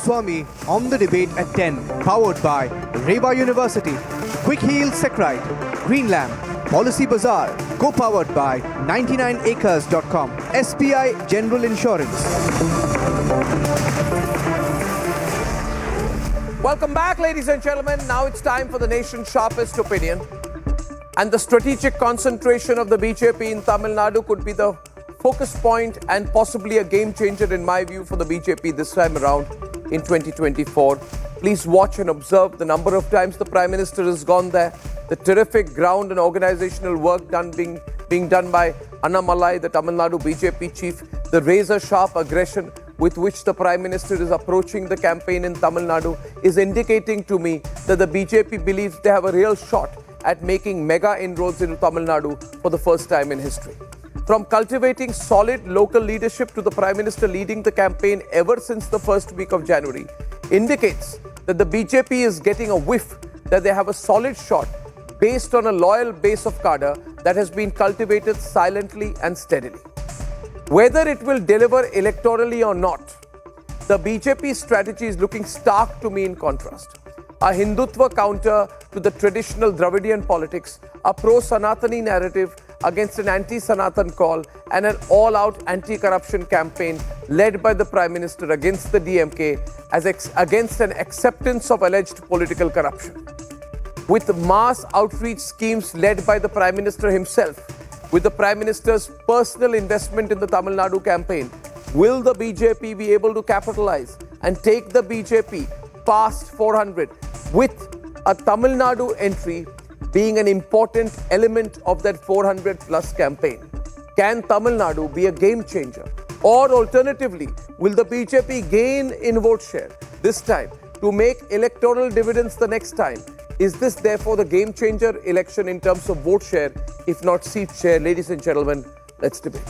Swami on the debate at 10, powered by Reva University, Quick Heal Secrite, Green Lamp, Policy Bazaar, co-powered by 99acres.com, SBI General Insurance. Welcome back, ladies and gentlemen. Now it's time for the nation's sharpest opinion. And the strategic concentration of the BJP in Tamil Nadu could be the focus point and possibly a game changer, in my view, for the BJP this time around in 2024. Please watch and observe the number of times the Prime Minister has gone there, the terrific ground and organizational work being done by Annamalai, the Tamil Nadu BJP chief, the razor-sharp aggression with which the Prime Minister is approaching the campaign in Tamil Nadu is indicating to me that the BJP believes they have a real shot at making mega inroads into Tamil Nadu for the first time in history. From cultivating solid local leadership to the Prime Minister leading the campaign ever since the first week of January indicates that the BJP is getting a whiff that they have a solid shot based on a loyal base of cadre that has been cultivated silently and steadily. Whether it will deliver electorally or not, the BJP strategy is looking stark to me in contrast. A Hindutva counter to the traditional Dravidian politics, a pro-Sanatani narrative against an anti-Sanatan call, and an all-out anti-corruption campaign led by the Prime Minister against the DMK against an acceptance of alleged political corruption. With mass outreach schemes led by the Prime Minister himself, with the Prime Minister's personal investment in the Tamil Nadu campaign, will the BJP be able to capitalize and take the BJP past 400, with a Tamil Nadu entry being an important element of that 400 plus campaign? Can Tamil Nadu be a game changer? Or alternatively, will the BJP gain in vote share this time to make electoral dividends the next time? Is this therefore the game changer election in terms of vote share, if not seat share? Ladies and gentlemen, let's debate.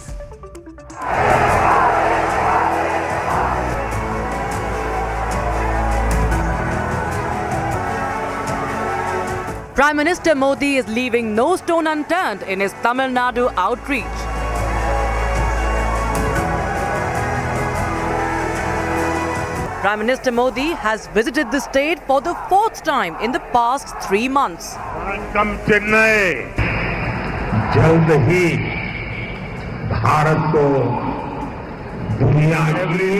Prime Minister Modi is leaving no stone unturned in his Tamil Nadu outreach. Prime Minister Modi has visited the state for the fourth time in the past 3 months. Welcome Chennai. जल्द ही भारत को दुनिया की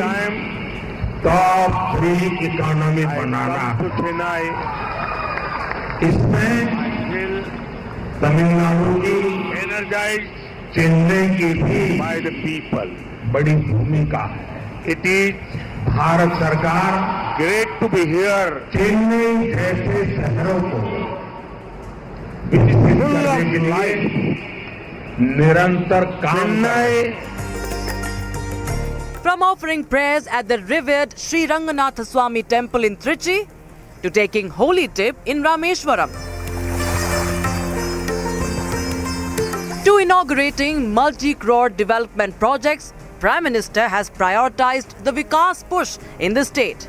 top 3 economy बनाना Chennai. इसमें तमिलनाडु की energized Chennai की भी by the people बड़ी भूमिका है. It is भारत सरकार great to be here. Chennai जैसे शहरों को विकसित करने के लिए निरंतर काम करे. From offering prayers at the revered Sri Ranganatha Swami temple in Trichy to taking holy dip in Rameshwaram, to inaugurating multi-crore development projects, Prime Minister has prioritized the Vikas push in the state.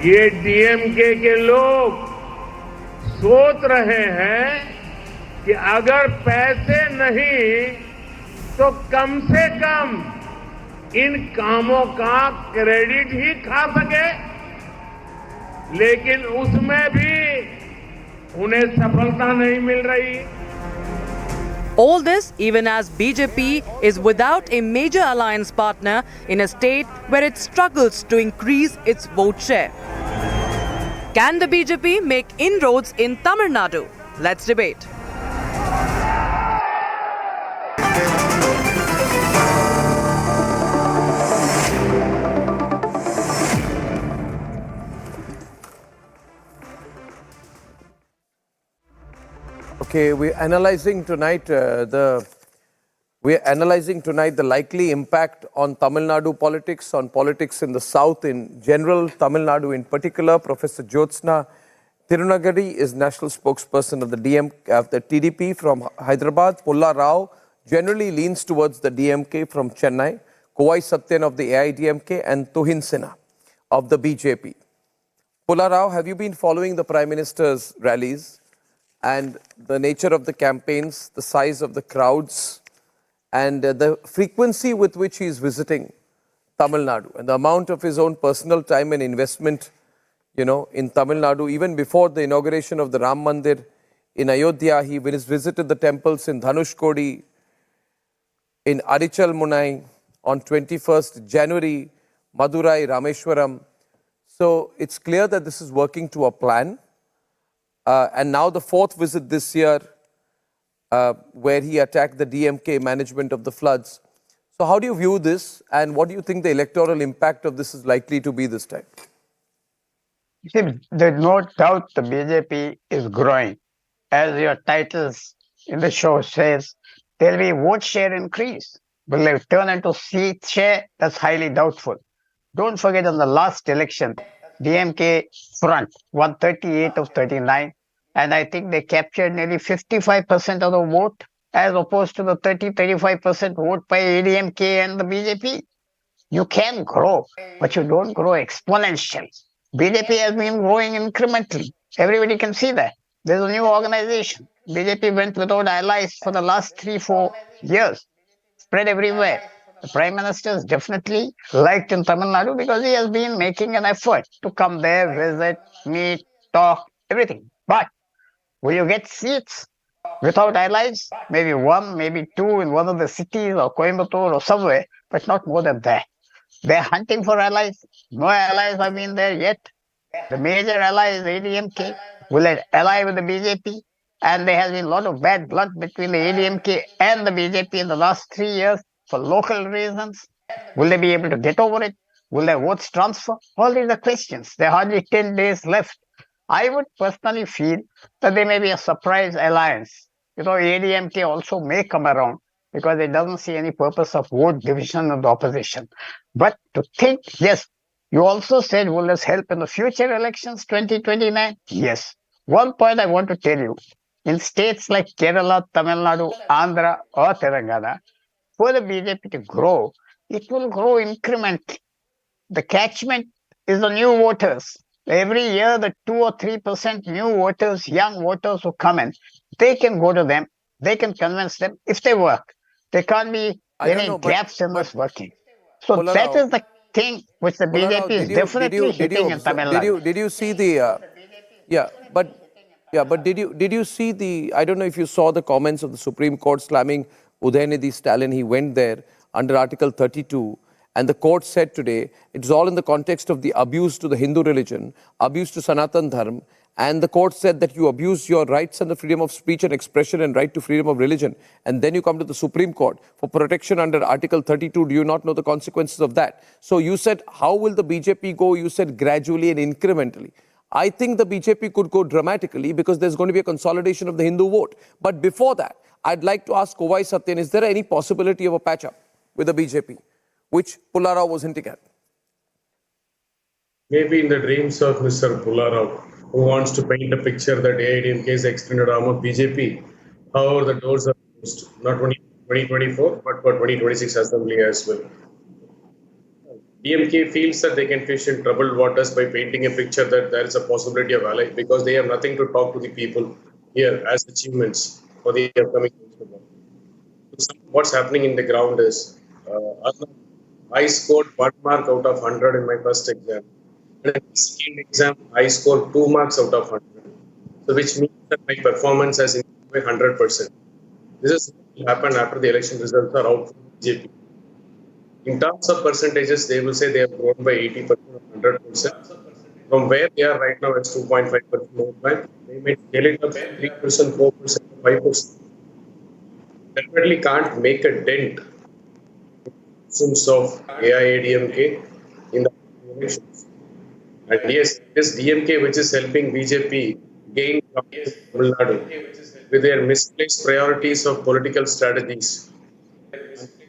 ये DMK के लोग सोच रहे हैं कि अगर पैसे नहीं तो कम से कम इन कामों का क्रेडिट ही खा सके, लेकिन उसमें भी उन्हें सफलता नहीं मिल रही. All this even as BJP is without a major alliance partner in a state where it struggles to increase its vote share. Can the BJP make inroads in Tamil Nadu? Let's debate. Okay, we're analyzing tonight the likely impact on Tamil Nadu politics, on politics in the south in general, Tamil Nadu in particular. Professor Jyotsna Tirunagari is national spokesperson of the TDP from Hyderabad. Pulla Rao generally leans towards the DMK from Chennai. Kovai Satyan of the AIDMK and Tuhin Sinha of the BJP. Pulla Rao, have you been following the Prime Minister's rallies and the nature of the campaigns, the size of the crowds, and the frequency with which he is visiting Tamil Nadu and the amount of his own personal time and investment, in Tamil Nadu, even before the inauguration of the Ram Mandir in Ayodhya, he visited the temples in Dhanushkodi, in Arichal Munai on 21st January, Madurai, Rameshwaram. So it's clear that this is working to a plan. And now the fourth visit this year, where he attacked the DMK management of the floods. So how do you view this, and what do you think the electoral impact of this is likely to be this time? See, there's no doubt the BJP is growing. As your titles in the show says, there'll be vote share increase. Will they turn into seat share? That's highly doubtful. Don't forget, in the last election, DMK front won 38 of 39, and I think they captured nearly 55% of the vote, as opposed to the 30-35% vote by ADMK and the BJP. You can grow, but you don't grow exponentially. BJP has been growing incrementally. Everybody can see that. There's a new organization. BJP went without allies for the last 3-4 years, spread everywhere. The Prime Minister is definitely liked in Tamil Nadu because he has been making an effort to come there, visit, meet, talk, everything. But will you get seats without allies? Maybe one, maybe two in one of the cities or Coimbatore or somewhere, but not more than that. They're hunting for allies. No allies have been there yet. The major ally is ADMK. Will it ally with the BJP? And there has been a lot of bad blood between the ADMK and the BJP in the last 3 years for local reasons. Will they be able to get over it? Will their votes transfer? All these are questions. There are hardly 10 days left. I would personally feel that there may be a surprise alliance. ADMK also may come around because it doesn't see any purpose of vote division of the opposition. But to think, yes, you also said, will this help in the future elections, 2029? Yes. One point I want to tell you, in states like Kerala, Tamil Nadu, Andhra or Telangana, for the BJP to grow, it will grow incrementally. The catchment is the new voters. Every year, the 2 or 3% new voters, young voters who come in, they can go to them, they can convince them if they work. There can't be any gaps in this working. So that is the thing which the BJP is definitely hitting in Tamil Nadu. Did you see the... But did you see the... I don't know if you saw the comments of the Supreme Court slamming Udayanidhi Stalin. He went there under Article 32. And the court said today, it's all in the context of the abuse to the Hindu religion, abuse to Sanatan Dharma. And the court said that you abuse your rights and the freedom of speech and expression and right to freedom of religion. And then you come to the Supreme Court for protection under Article 32. Do you not know the consequences of that? So you said, how will the BJP go? You said gradually and incrementally. I think the BJP could go dramatically because there's going to be a consolidation of the Hindu vote. But before that, I'd like to ask Kovai Satyan, is there any possibility of a patch-up with the BJP, which Pullarao was hinting at? Maybe in the dreams of Mr. Pullarao, who wants to paint a picture that AIDMK is the extended arm of BJP. However, the doors are closed, not only 2024, but for 2026 assembly as well. DMK feels that they can fish in troubled waters by painting a picture that there is a possibility of ally because they have nothing to talk to the people here as achievements for the upcoming years. So what's happening in the ground is, I scored 1 mark out of 100 in my first exam. And in the second exam, I scored 2 marks out of 100. So which means that my performance has improved by 100%. This is what will happen after the election results are out from BJP. In terms of percentages, they will say they have grown by 80% or 100%. From where they are right now, it's 2.5% more bank. They may scale it up 3%, 4%, 5%. Definitely can't make a dent since of AIADMK in the elections. And yes, this DMK which is helping BJP gain Tamil Nadu with their misplaced priorities of political strategies,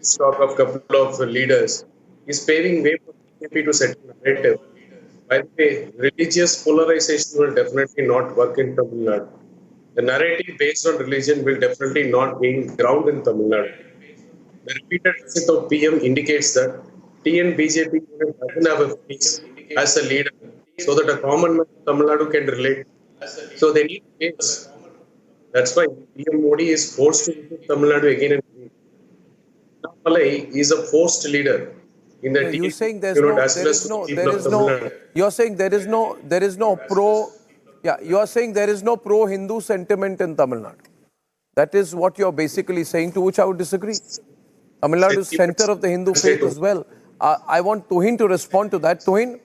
stock of couple of leaders, is paving way for BJP to set a narrative. By the way, religious polarization will definitely not work in Tamil Nadu. The narrative based on religion will definitely not gain ground in Tamil Nadu. The repeated visit of PM indicates that TN BJP doesn't have a face as a leader so that a common man in Tamil Nadu can relate. So they need a face. That's why PM Modi is forced to visit Tamil Nadu again and again. Malai is a forced leader in the team. You're saying as well as people of Tamil Nadu. you're saying there is no pro, yeah, you are saying there is no pro-Hindu sentiment in Tamil Nadu. That is what you're basically saying, to which I would disagree. Tamil Nadu is center of the Hindu faith as well. I want Tuhin to respond to that. Tuhin,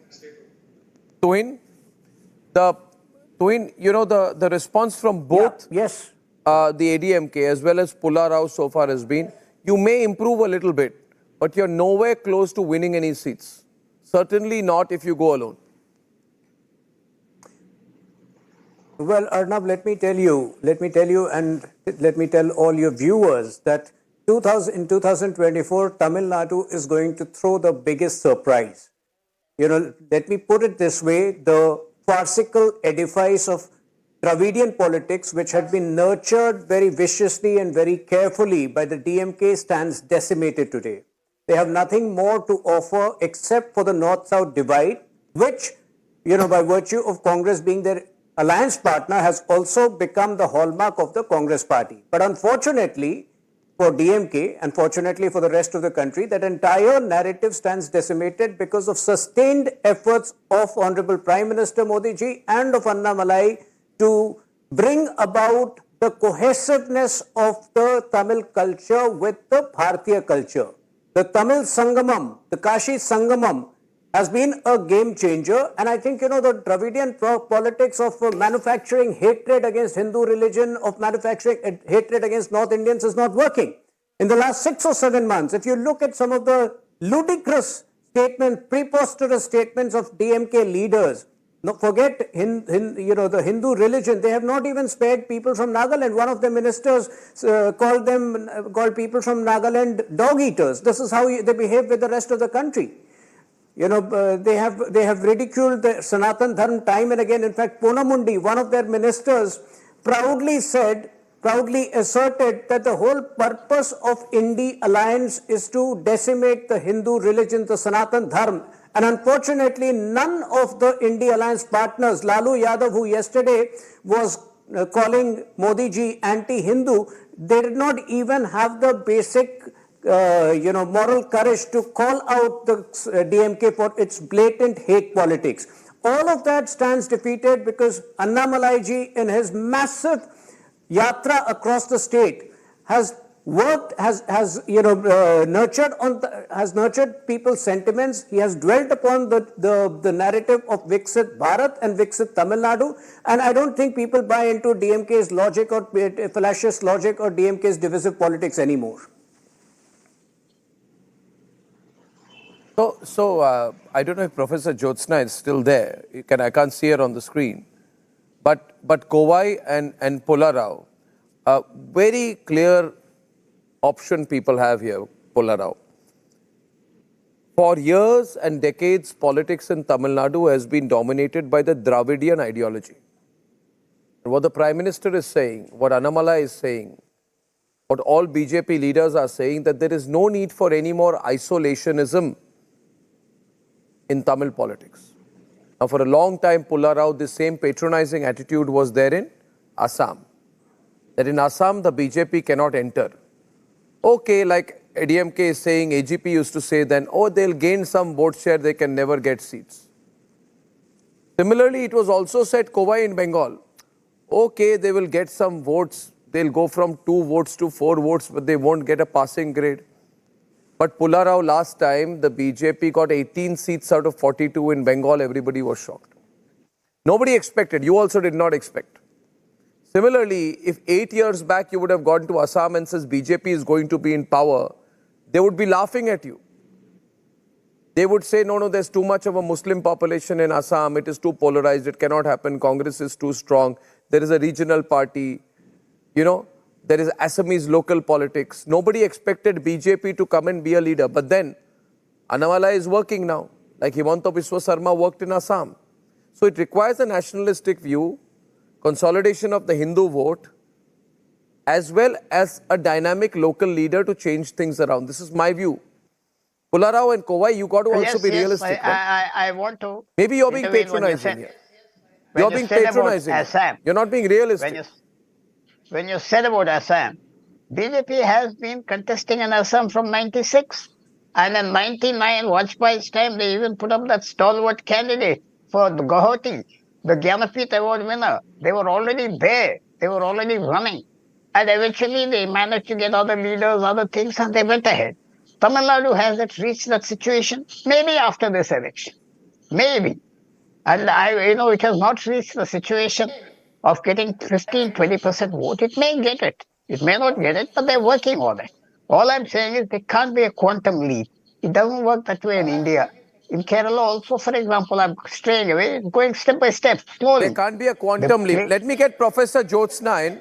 you know, the response from both Yes. the ADMK as well as Pullarao so far has been, you may improve a little bit, but you're nowhere close to winning any seats. Certainly not if you go alone. Well, Arnab, let me tell you, and let me tell all your viewers that in 2024, Tamil Nadu is going to throw the biggest surprise. You know, let me put it this way, the farcical edifice of Dravidian politics, which had been nurtured very viciously and very carefully by the DMK, stands decimated today. They have nothing more to offer except for the North-South divide, which, you know, by virtue of Congress being their alliance partner, has also become the hallmark of the Congress party. But unfortunately for DMK, and fortunately for the rest of the country, that entire narrative stands decimated because of sustained efforts of Honorable Prime Minister Modi ji and of Annamalai to bring about the cohesiveness of the Tamil culture with the Bharatiya culture. The Tamil Sangamam, the Kashi Sangamam, has been a game changer, and I think, you know, the Dravidian politics of manufacturing hatred against Hindu religion, of manufacturing hatred against North Indians is not working. In the last 6 or 7 months, if you look at some of the ludicrous statements, preposterous statements of DMK leaders, no, forget you know, the Hindu religion, they have not even spared people from Nagaland. One of the ministers called people from Nagaland dog eaters. This is how they behave with the rest of the country. You know, they have ridiculed the Sanatan Dharma time and again. In fact, Ponamundi, one of their ministers, proudly asserted that the whole purpose of Indi alliance is to decimate the Hindu religion, the Sanatan Dharma. And unfortunately, none of the Indi alliance partners, Lalu Yadav, who yesterday was calling Modi ji anti-Hindu, they did not even have the basic moral courage to call out the DMK for its blatant hate politics. All of that stands defeated because Annamalai ji, in his massive yatra across the state, has nurtured people's sentiments. He has dwelt upon the narrative of Viksit Bharat and Viksit Tamil Nadu, and I don't think people buy into DMK's logic or fallacious logic or DMK's divisive politics anymore. So I don't know if Professor Jyotsna is still there. I can't see her on the screen. But Kovai and Pullarao, a very clear option people have here, Pullarao. For years and decades, politics in Tamil Nadu has been dominated by the Dravidian ideology. And what the Prime Minister is saying, what Annamalai is saying, what all BJP leaders are saying, that there is no need for any more isolationism in Tamil politics. Now, for a long time, Pullarao, this same patronizing attitude was there in Assam. That in Assam, the BJP cannot enter. Okay, like ADMK is saying, AGP used to say then, oh, they'll gain some vote share, they can never get seats. Similarly, it was also said, Kovai in Bengal, okay, they will get some votes, they'll go from 2 votes to 4 votes, but they won't get a passing grade. But Pullarao last time, the BJP got 18 seats out of 42 in Bengal. Everybody was shocked. Nobody expected. You also did not expect. Similarly, if 8 years back you would have gone to Assam and says BJP is going to be in power, they would be laughing at you. They would say, no, there's too much of a Muslim population in Assam. It is too polarized. It cannot happen. Congress is too strong. There is a regional party. You know, there is Assamese local politics. Nobody expected BJP to come and be a leader. But then, Annamalai is working now. Like Himanta Biswa Sarma worked in Assam. So it requires a nationalistic view, consolidation of the Hindu vote, as well as a dynamic local leader to change things around. This is my view. Pullarao and Kovai, you got to also be realistic. I want to. Maybe you're being patronizing here. You're being patronizing. You're not being realistic. When you said about Assam, BJP has been contesting in Assam from 96. And in 99, Vajpayee's time, they even put up that stalwart candidate for the Guwahati, the Jnanapith Award winner. They were already there. They were already running. And eventually they managed to get other leaders, other things, and they went ahead. Tamil Nadu has it reached that situation? Maybe after this election. Maybe. And it has not reached the situation of getting 15-20% vote. It may get it. It may not get it, but they're working on it. All I'm saying is there can't be a quantum leap. It doesn't work that way in India. In Kerala also, for example, I'm straying away, it's going step by step, slowly. There can't be a quantum leap. Let me get Professor Jyotsna in.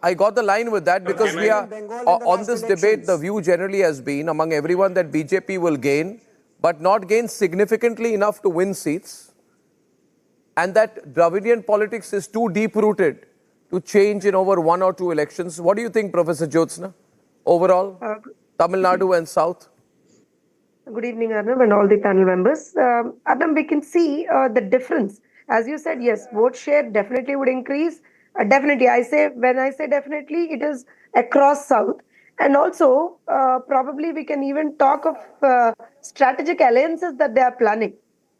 I got the line with that because we are on this debate. The view generally has been among everyone that BJP will gain, but not gain significantly enough to win seats, and that Dravidian politics is too deep-rooted to change in over 1 or 2 elections. What do you think, Professor Jyotsna, overall, Tamil Nadu and South? Good evening, Arnab, and all the panel members. Arnab, we can see the difference. As you said, yes, vote share definitely would increase. Definitely, when I say definitely, it is across South. And also, probably we can even talk of strategic alliances that they are planning.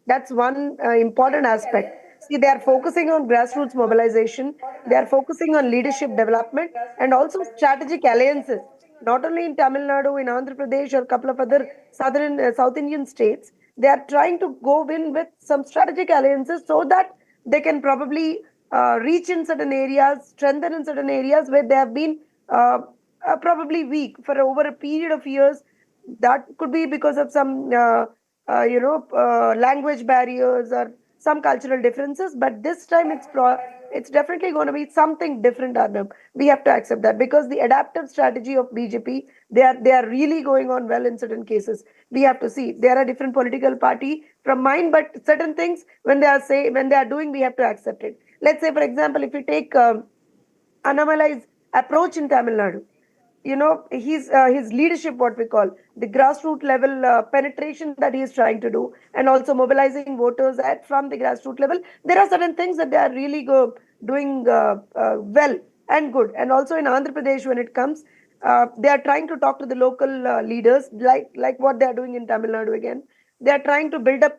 That's one important aspect. See, they are focusing on grassroots mobilization. They are focusing on leadership development and also strategic alliances. Not only in Tamil Nadu, in Andhra Pradesh, or a couple of other South Indian states, they are trying to go in with some strategic alliances so that they can probably reach in certain areas, strengthen in certain areas where they have been probably weak for over a period of years. That could be because of some, language barriers or some cultural differences. But this time it's definitely going to be something different, Arnab. We have to accept that because the adaptive strategy of BJP, they are really going on well in certain cases. We have to see. They are a different political party from mine, but certain things when they are doing, we have to accept it. Let's say, for example, if we take Annamalai's approach in Tamil Nadu, his leadership, what we call the grassroots level penetration that he is trying to do, and also mobilizing voters from the grassroots level. There are certain things that they are really doing well and good. And also in Andhra Pradesh, when it comes, they are trying to talk to the local leaders, like what they are doing in Tamil Nadu again. They are trying to build up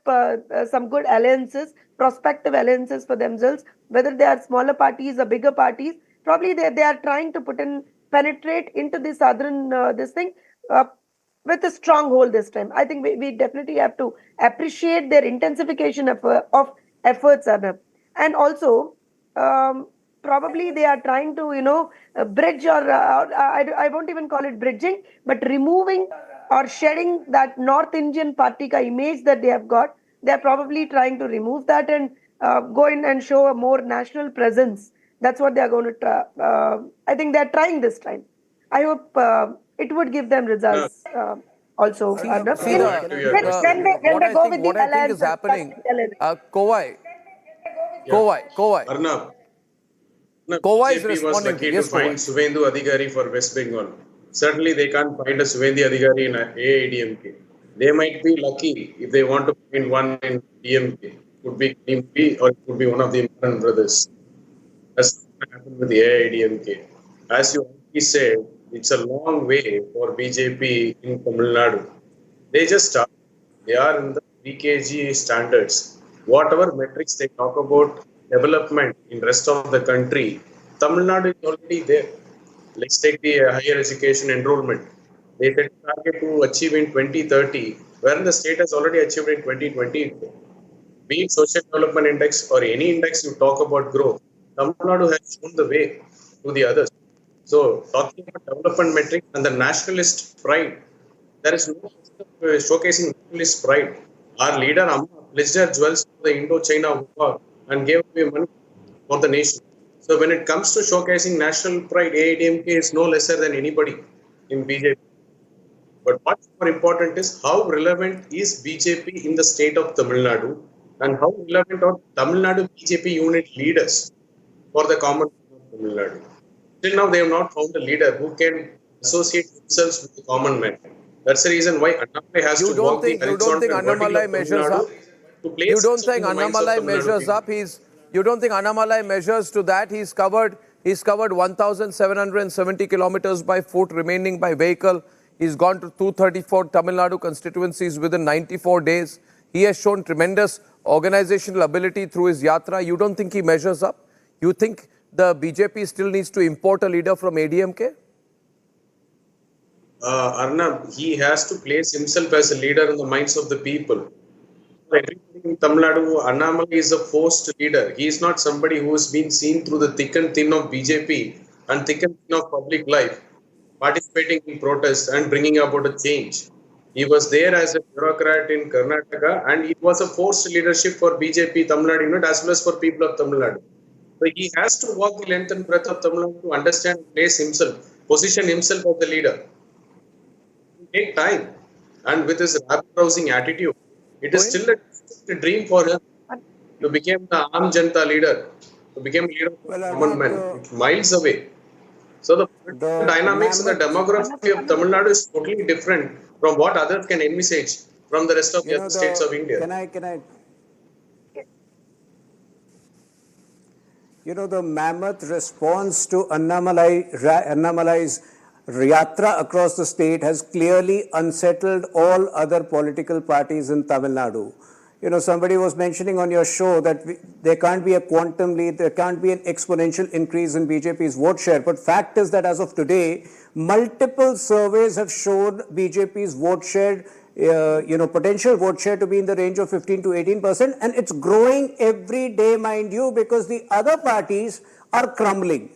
some good alliances, prospective alliances for themselves, whether they are smaller parties or bigger parties. Probably they are trying to penetrate into the southern with a strong hold this time. I think we definitely have to appreciate their intensification of efforts, Arnab. And also, probably they are trying to, bridge or I won't even call it bridging, but removing or shedding that North Indian party ka image that they have got. They are probably trying to remove that and go in and show a more national presence. That's what they are going to try. I think they are trying this time. I hope it would give them results also. What I think is happening, Kowai. Arnab. Kowai is BJP was responding. lucky Yes, to find Suvendu Adhikari for West Bengal. Certainly, they can't find a Suvendu Adhikari in AIDMK. They might be lucky if they want to find one in DMK. Could be MP or it could be one of the Imran brothers. That's what happened with the AIDMK. As you already said, it's a long way for BJP in Tamil Nadu. They just started. They are in the PKG standards. Whatever metrics they talk about development in rest of the country, Tamil Nadu is already there. Let's take the higher education enrollment. They set a target to achieve in 2030, wherein the state has already achieved in 2020. Be it social development index or any index you talk about growth, Tamil Nadu has shown the way to the others. So, talking about development metrics and the nationalist pride, there is no showcasing nationalist pride. Our leader Amma pledged her jewels to the Indo-China war and gave away money for the nation. So, when it comes to showcasing national pride, AIDMK is no lesser than anybody in BJP. But what's more important is how relevant is BJP in the state of Tamil Nadu and how relevant are Tamil Nadu BJP unit leaders for the common man of Tamil Nadu. Till now, they have not found a leader who can associate themselves with the common man. That's the reason why Annamalai has to walk the horizontal Annamalai measures up? You don't think Annamalai measures up? You don't think Annamalai measures to that? He's covered He's covered 1,770 kilometers by foot, remaining by vehicle. He's gone to 234 Tamil Nadu constituencies within 94 days. He has shown tremendous organizational ability through his yatra. You don't think he measures up? You think the BJP still needs to import a leader from ADMK? Arnab, he has to place himself as a leader in the minds of the people. Everybody in Tamil Nadu, Annamalai is a forced leader. He is not somebody who has been seen through the thick and thin of BJP and thick and thin of public life, participating in protests and bringing about a change. He was there as a bureaucrat in Karnataka, and it was a forced leadership for BJP Tamil Nadu unit as well as for people of Tamil Nadu. So he has to walk the length and breadth of Tamil Nadu to understand, place himself, position himself as the leader. It will take time, and with his rabble-rousing attitude, it is still a dream for him to become the Aam Janata leader, to become a leader of the common man. It's miles away. So the dynamics and the demography of Tamil Nadu is totally different from what others can envisage from the rest of the other states of India. The mammoth response to Annamalai's Yatra across the state has clearly unsettled all other political parties in Tamil Nadu. Somebody was mentioning on your show that there can't be a quantum leap, there can't be an exponential increase in BJP's vote share. But fact is that as of today, multiple surveys have shown BJP's vote share, potential vote share to be in the range of 15 to 18%. And it's growing every day, mind you, because the other parties are crumbling.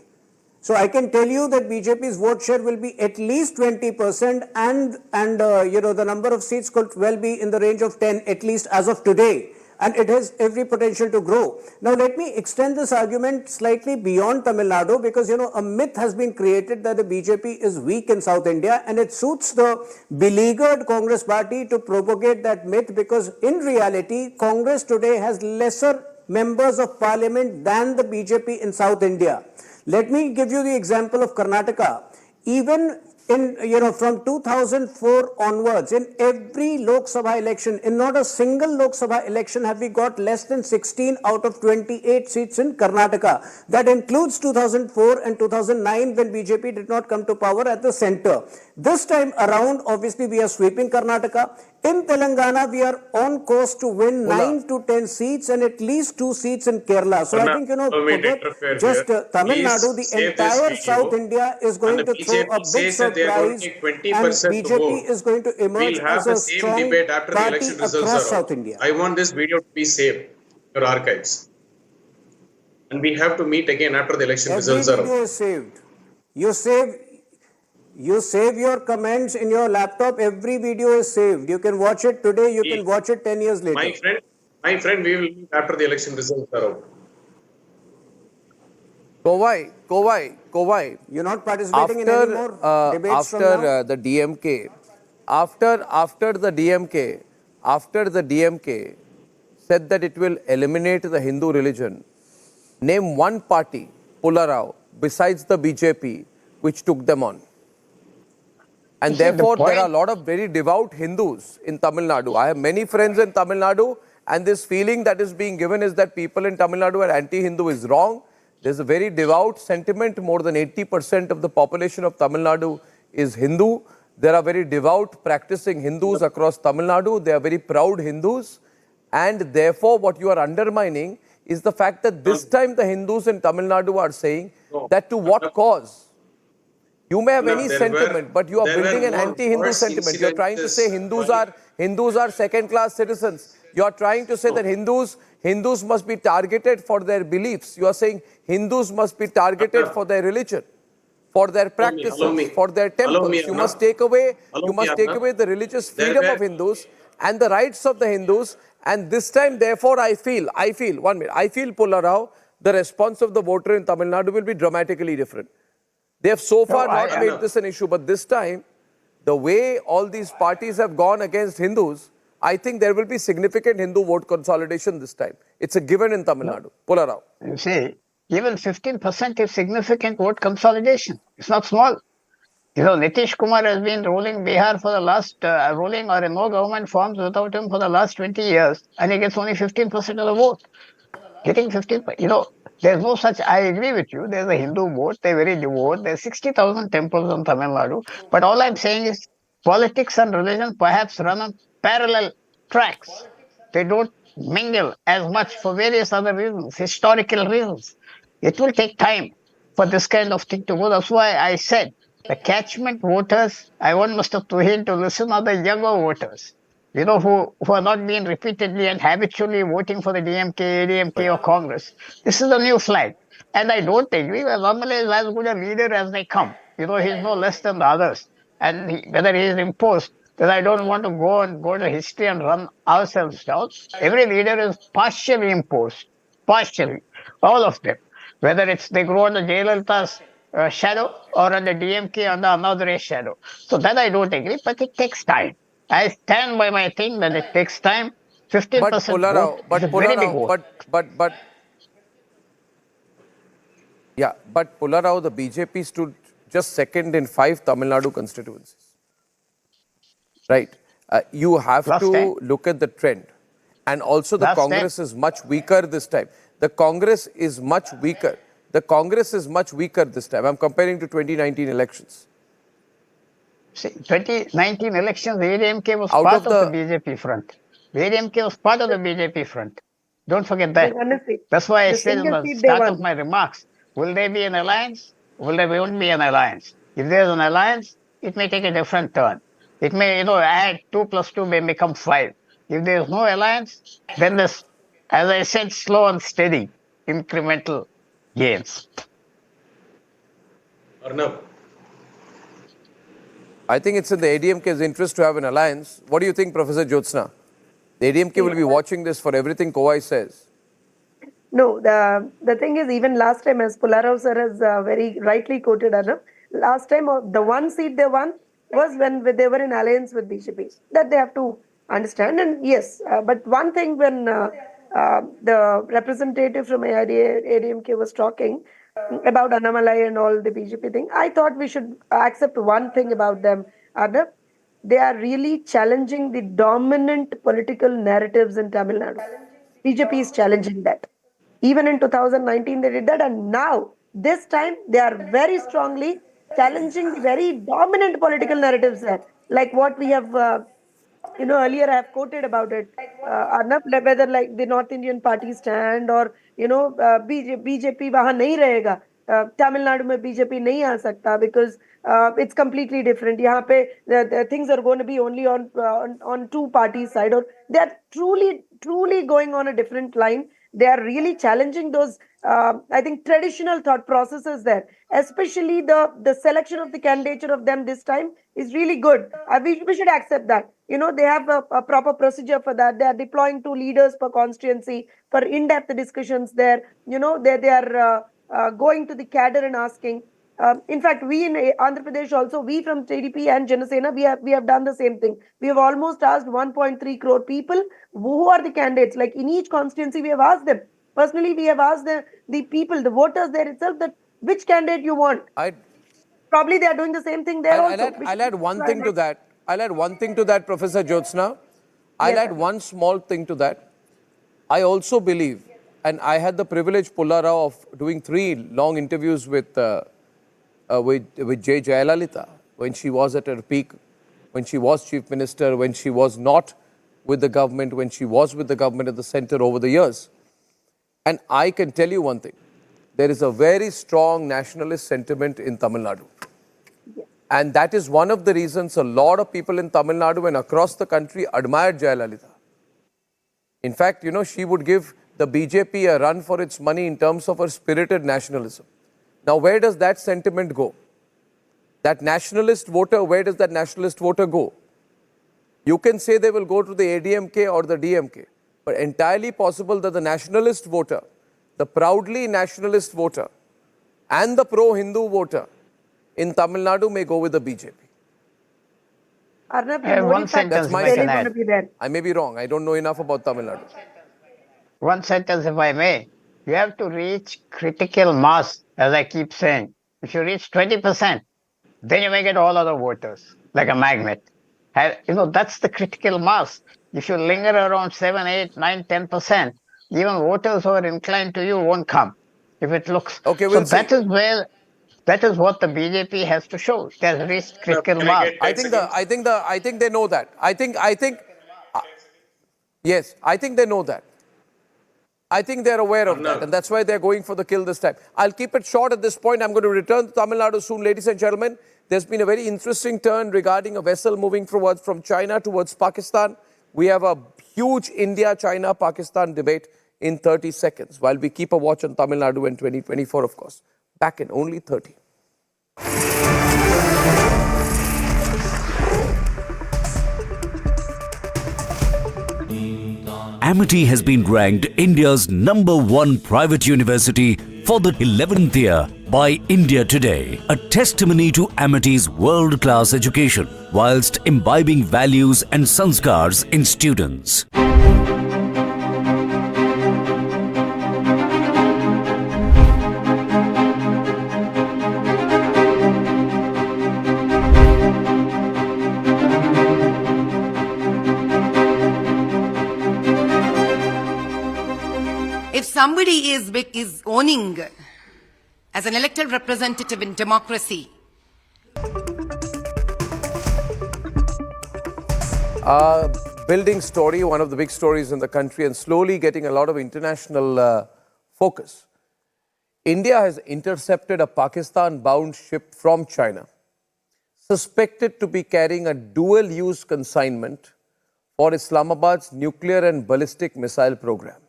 So I can tell you that BJP's vote share will be at least 20% and the number of seats could well be in the range of 10 at least as of today. And it has every potential to grow. Now let me extend this argument slightly beyond Tamil Nadu because, a myth has been created that the BJP is weak in South India, and it suits the beleaguered Congress party to propagate that myth because in reality, Congress today has lesser members of parliament than the BJP in South India. Let me give you the example of Karnataka. Even in, from 2004 onwards, in every Lok Sabha election, in not a single Lok Sabha election have we got less than 16 out of 28 seats in Karnataka. That includes 2004 and 2009 when BJP did not come to power at the center. This time around, obviously, we are sweeping Karnataka. In Telangana, we are on course to win 9 to 10 seats and at least 2 seats in Kerala. So I think, forget just Tamil Nadu, the entire South India is going to throw a big surprise and BJP is going to emerge as a strong party across South India. I want this video to be saved in your archives. And we have to meet again after the election results are out. Every video is saved. You save your comments in your laptop, every video is saved. You can watch it today, you can watch it 10 years later. My friend, we will meet after the election results are out. Kovai. You're not participating in any more debates from now? The DMK, after the DMK said that it will eliminate the Hindu religion, name one party, Pularao, besides the BJP, which took them on. And therefore, there are a lot of very devout Hindus in Tamil Nadu. I have many friends in Tamil Nadu, and this feeling that is being given is that people in Tamil Nadu are anti-Hindu is wrong. There's a very devout sentiment. More than 80% of the population of Tamil Nadu is Hindu. There are very devout practicing Hindus across Tamil Nadu. They are very proud Hindus. And therefore, what you are undermining is the fact that this time the Hindus in Tamil Nadu are saying that to what cause? You may have any sentiment, but you are building an anti-Hindu sentiment. You are trying to say Hindus are second-class citizens. You are trying to say that Hindus must be targeted for their beliefs. You are saying Hindus must be targeted for their religion, for their practices, for their temples. You must take away the religious freedom of Hindus and the rights of the Hindus. And this time, therefore, I feel, Pularao, the response of the voter in Tamil Nadu will be dramatically different. They have so far not made this an issue, but this time, the way all these parties have gone against Hindus, I think there will be significant Hindu vote consolidation this time. It's a given in Tamil Nadu. Pularao. You see, even 15% is significant vote consolidation. It's not small. Nitish Kumar has been ruling Bihar for the last, no government forms without him for the last 20 years, and he gets only 15% of the vote. getting 15, there's no such, I agree with you. There's a Hindu vote, they're very devout. There's 60,000 temples in Tamil Nadu. But all I'm saying is politics and religion perhaps run on parallel tracks. They don't mingle as much for various other reasons, historical reasons. It will take time for this kind of thing to go. That's why I said the catchment voters, I want Mr. Tuhin to listen, are the younger voters, who are not being repeatedly and habitually voting for the DMK, ADMK or Congress. This is a new flag. And I don't agree that Ramalai is as good a leader as they come. He's no less than the others. And whether he is imposed, because I don't want to go to history and run ourselves down. Every leader is partially imposed, partially, all of them. Whether it's they grow under Jayalalitha's shadow or under DMK under another shadow. So that I don't agree, but it takes time. I stand by my thing that it takes time. 15% But Pullarao, vote is a very big vote. But Pullarao, the BJP stood just second in 5 Tamil Nadu constituencies. Right. You have Last to time. look at the trend. And also the Last Congress time. is much weaker this time. The Congress is much weaker. The Congress is much weaker this time. I'm comparing to 2019 elections. See, 2019 elections, ADMK was Out part of of the the- BJP front. ADMK was part of the BJP front. Don't forget that. Honestly, That's why I the said in single the seat they start won. of my remarks, will there be an alliance? Will there won't be an alliance? If there's an alliance, it may take a different turn. It may, add 2 plus 2 may become 5. If there's no alliance, then there's, as I said, slow and steady, incremental gains. Arnab, I think it's in the ADMK's interest to have an alliance. What do you think, Professor Jyotsna? The ADMK will be watching this for everything Kowai says. No, the thing is, even last time, as Pullarao sir has very rightly quoted, Arnab, last time the one seat they won was when they were in alliance with BJP. That they have to understand. And yes, but one thing when the representative from ADMK was talking about Annamalai and all the BJP thing, I thought we should accept one thing about them, Arnab. They are really challenging the dominant political narratives in Tamil Nadu. BJP is challenging that. Even in 2019, they did that. And now, this time, they are very strongly challenging the very dominant political narratives there. Like what we have, earlier I have quoted about it. Arnab, whether like the North Indian party stand or, BJP wahan nahi rahega. Tamil Nadu mein BJP nahi aa sakta because it's completely different. Yahan pe the things are going to be only on two parties side, or they are truly going on a different line. They are really challenging those, I think, traditional thought processes there. Especially the selection of the candidature of them this time is really good. We should accept that. They have a proper procedure for that. They are deploying 2 leaders per constituency for in-depth discussions there. They are going to the cadre and asking. In fact, we in Andhra Pradesh also, we from TDP and Janasena, we have done the same thing. We have almost asked 1.3 crore people who are the candidates. Like in each constituency, we have asked them. Personally, we have asked the people, the voters there itself, that which candidate you want. Probably they are doing the same thing there also. I'll add one thing to that. I'll add one thing to that, Professor Jyotsna. I'll add one small thing to that. I also believe, and I had the privilege, Pullarao, of doing 3 long interviews with J. Jayalalitha when she was at her peak, when she was Chief Minister, when she was not with the government, when she was with the government at the center over the years. And I can tell you one thing. There is a very strong nationalist sentiment in Tamil Nadu. And that is one of the reasons a lot of people in Tamil Nadu and across the country admired Jayalalitha. In fact, she would give the BJP a run for its money in terms of her spirited nationalism. Now, where does that sentiment go? That nationalist voter, where does that nationalist voter go? You can say they will go to the ADMK or the DMK, but entirely possible that the nationalist voter, the proudly nationalist voter, and the pro-Hindu voter in Tamil Nadu may go with the BJP. Arnab, I have one sentence That's my if I they're can going add. to be there. I may be wrong. I don't know enough about Tamil Nadu. One sentence, if I may. You have to reach critical mass, as I keep saying. If you reach 20%, then you may get all other voters, like a magnet. That's the critical mass. If you linger around 7, 8, 9, 10%, even voters who are inclined to you won't come if it looks. Okay, So we'll see. that is what the BJP has to show. It has reached critical Can I mass. get 10 seconds? I think they know that. Yes, I think they know that. I think they're aware of that, and that's why they're going for the kill this time. I'll keep it short at this point. I'm going to return to Tamil Nadu soon, ladies and gentlemen. There's been a very interesting turn regarding a vessel moving from China towards Pakistan. We have a huge India-China-Pakistan debate in 30 seconds, while we keep a watch on Tamil Nadu in 2024, of course. Back in only 30. Amity has been ranked India's #1 private university for the 11th year by India Today, a testimony to Amity's world-class education, whilst imbibing values and sanskars in students. If somebody is owning as an elected representative in democracy, Building story, one of the big stories in the country, and slowly getting a lot of international focus. India has intercepted a Pakistan-bound ship from China, suspected to be carrying a dual-use consignment for Islamabad's nuclear and ballistic missile program.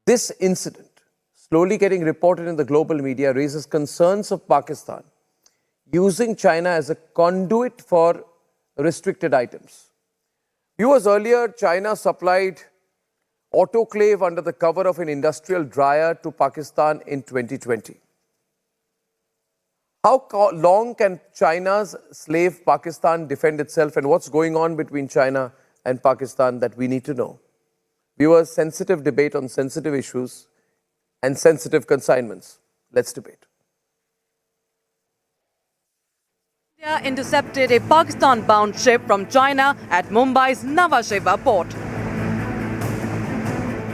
This incident, slowly getting reported in the global media, raises concerns of Pakistan using China as a conduit for restricted items. Viewers, earlier, China supplied autoclave under the cover of an industrial dryer to Pakistan in 2020. How long can China's slave Pakistan defend itself, and what's going on between China and Pakistan that we need to know? Viewers, sensitive debate on sensitive issues and sensitive consignments. Let's debate. India intercepted a Pakistan-bound ship from China at Mumbai's Nhava Sheva port.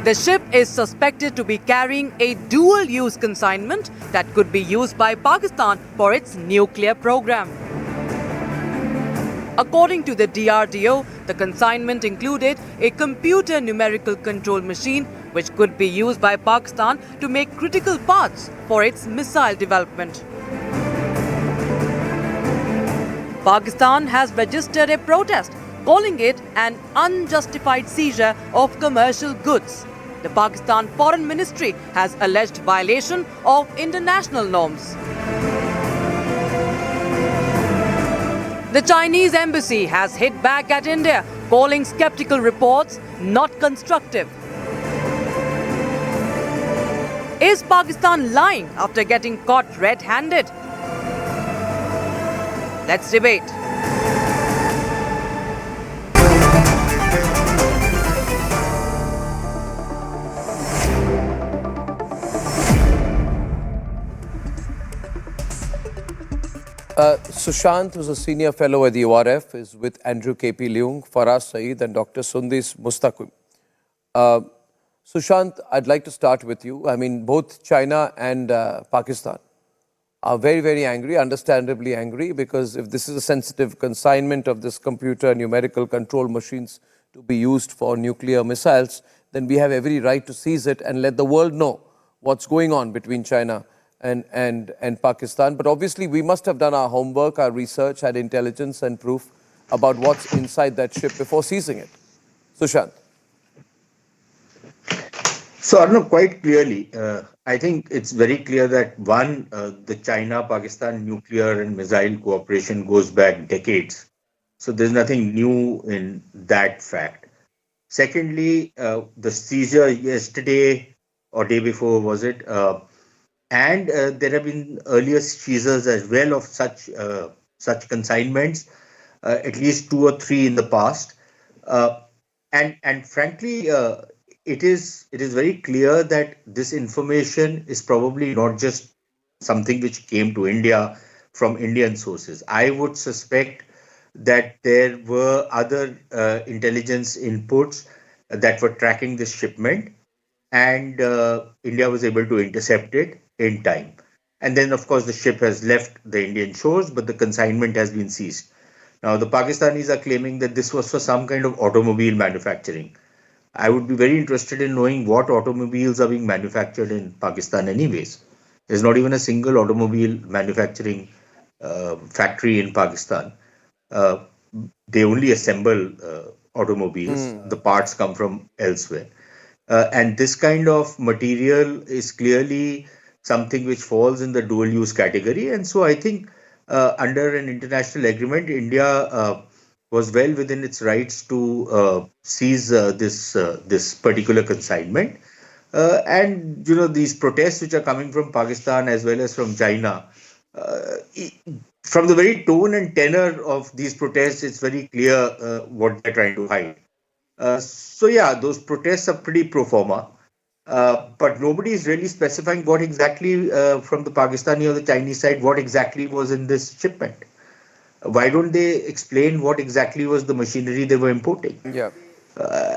The ship is suspected to be carrying a dual-use consignment that could be used by Pakistan for its nuclear program. According to the DRDO, the consignment included a computer numerical control machine which could be used by Pakistan to make critical parts for its missile development. Pakistan has registered a protest, calling it an unjustified seizure of commercial goods. The Pakistan Foreign Ministry has alleged violation of international norms. The Chinese embassy has hit back at India, calling skeptical reports not constructive. Is Pakistan lying after getting caught red-handed? Let's debate. Sushant, who's a senior fellow at the ORF, is with Andrew K.P. Leung, Faraz Saeed, and Dr. Sundis Mustaqim. Sushant, I'd like to start with you. I mean, both China and Pakistan are very, very angry, understandably angry, because if this is a sensitive consignment of this computer numerical control machines to be used for nuclear missiles, then we have every right to seize it and let the world know what's going on between China and Pakistan. But obviously, we must have done our homework, our research, had intelligence and proof about what's inside that ship before seizing it. Sushant. So, Arnab, quite clearly, I think it's very clear that one, the China-Pakistan nuclear and missile cooperation goes back decades. So there's nothing new in that fact. Secondly, the seizure yesterday or day before, was it? And there have been earlier seizures as well of such consignments, at least 2 or 3 in the past. And frankly, it is very clear that this information is probably not just something which came to India from Indian sources. I would suspect that there were other intelligence inputs that were tracking this shipment, and India was able to intercept it in time. And then, of course, the ship has left the Indian shores, but the consignment has been seized. Now, the Pakistanis are claiming that this was for some kind of automobile manufacturing. I would be very interested in knowing what automobiles are being manufactured in Pakistan, anyways. There's not even a single automobile manufacturing factory in Pakistan. Uh, they only assemble automobiles. The parts come from elsewhere. And this kind of material is clearly something which falls in the dual use category. And so I think under an international agreement, India was well within its rights to seize this particular consignment. And these protests which are coming from Pakistan as well as from China, from the very tone and tenor of these protests, it's very clear what they're trying to hide. So yeah, those protests are pretty pro forma, but nobody is really specifying what exactly from the Pakistani or the Chinese side, what exactly was in this shipment. Why don't they explain what exactly was the machinery they were importing? Yeah.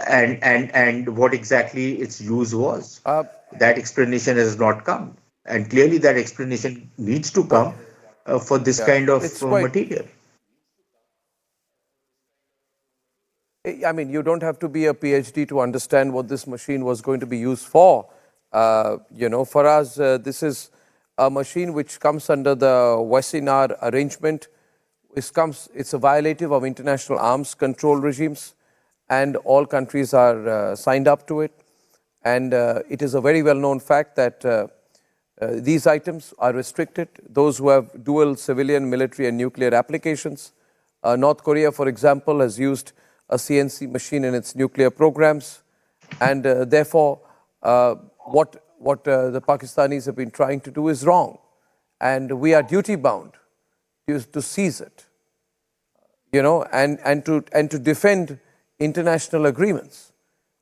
And what exactly its use was. That explanation has not come, and clearly that explanation needs to come for this kind of material. I mean, you don't have to be a PhD to understand what this machine was going to be used for. For us, this is a machine which comes under the Wassenaar arrangement. It's a violative of international arms control regimes, and all countries are signed up to it. And it is a very well-known fact that these items are restricted. Those who have dual civilian, military, and nuclear applications. North Korea, for example, has used a CNC machine in its nuclear programs, and therefore, what the Pakistanis have been trying to do is wrong, and we are duty bound to seize it, and to defend international agreements.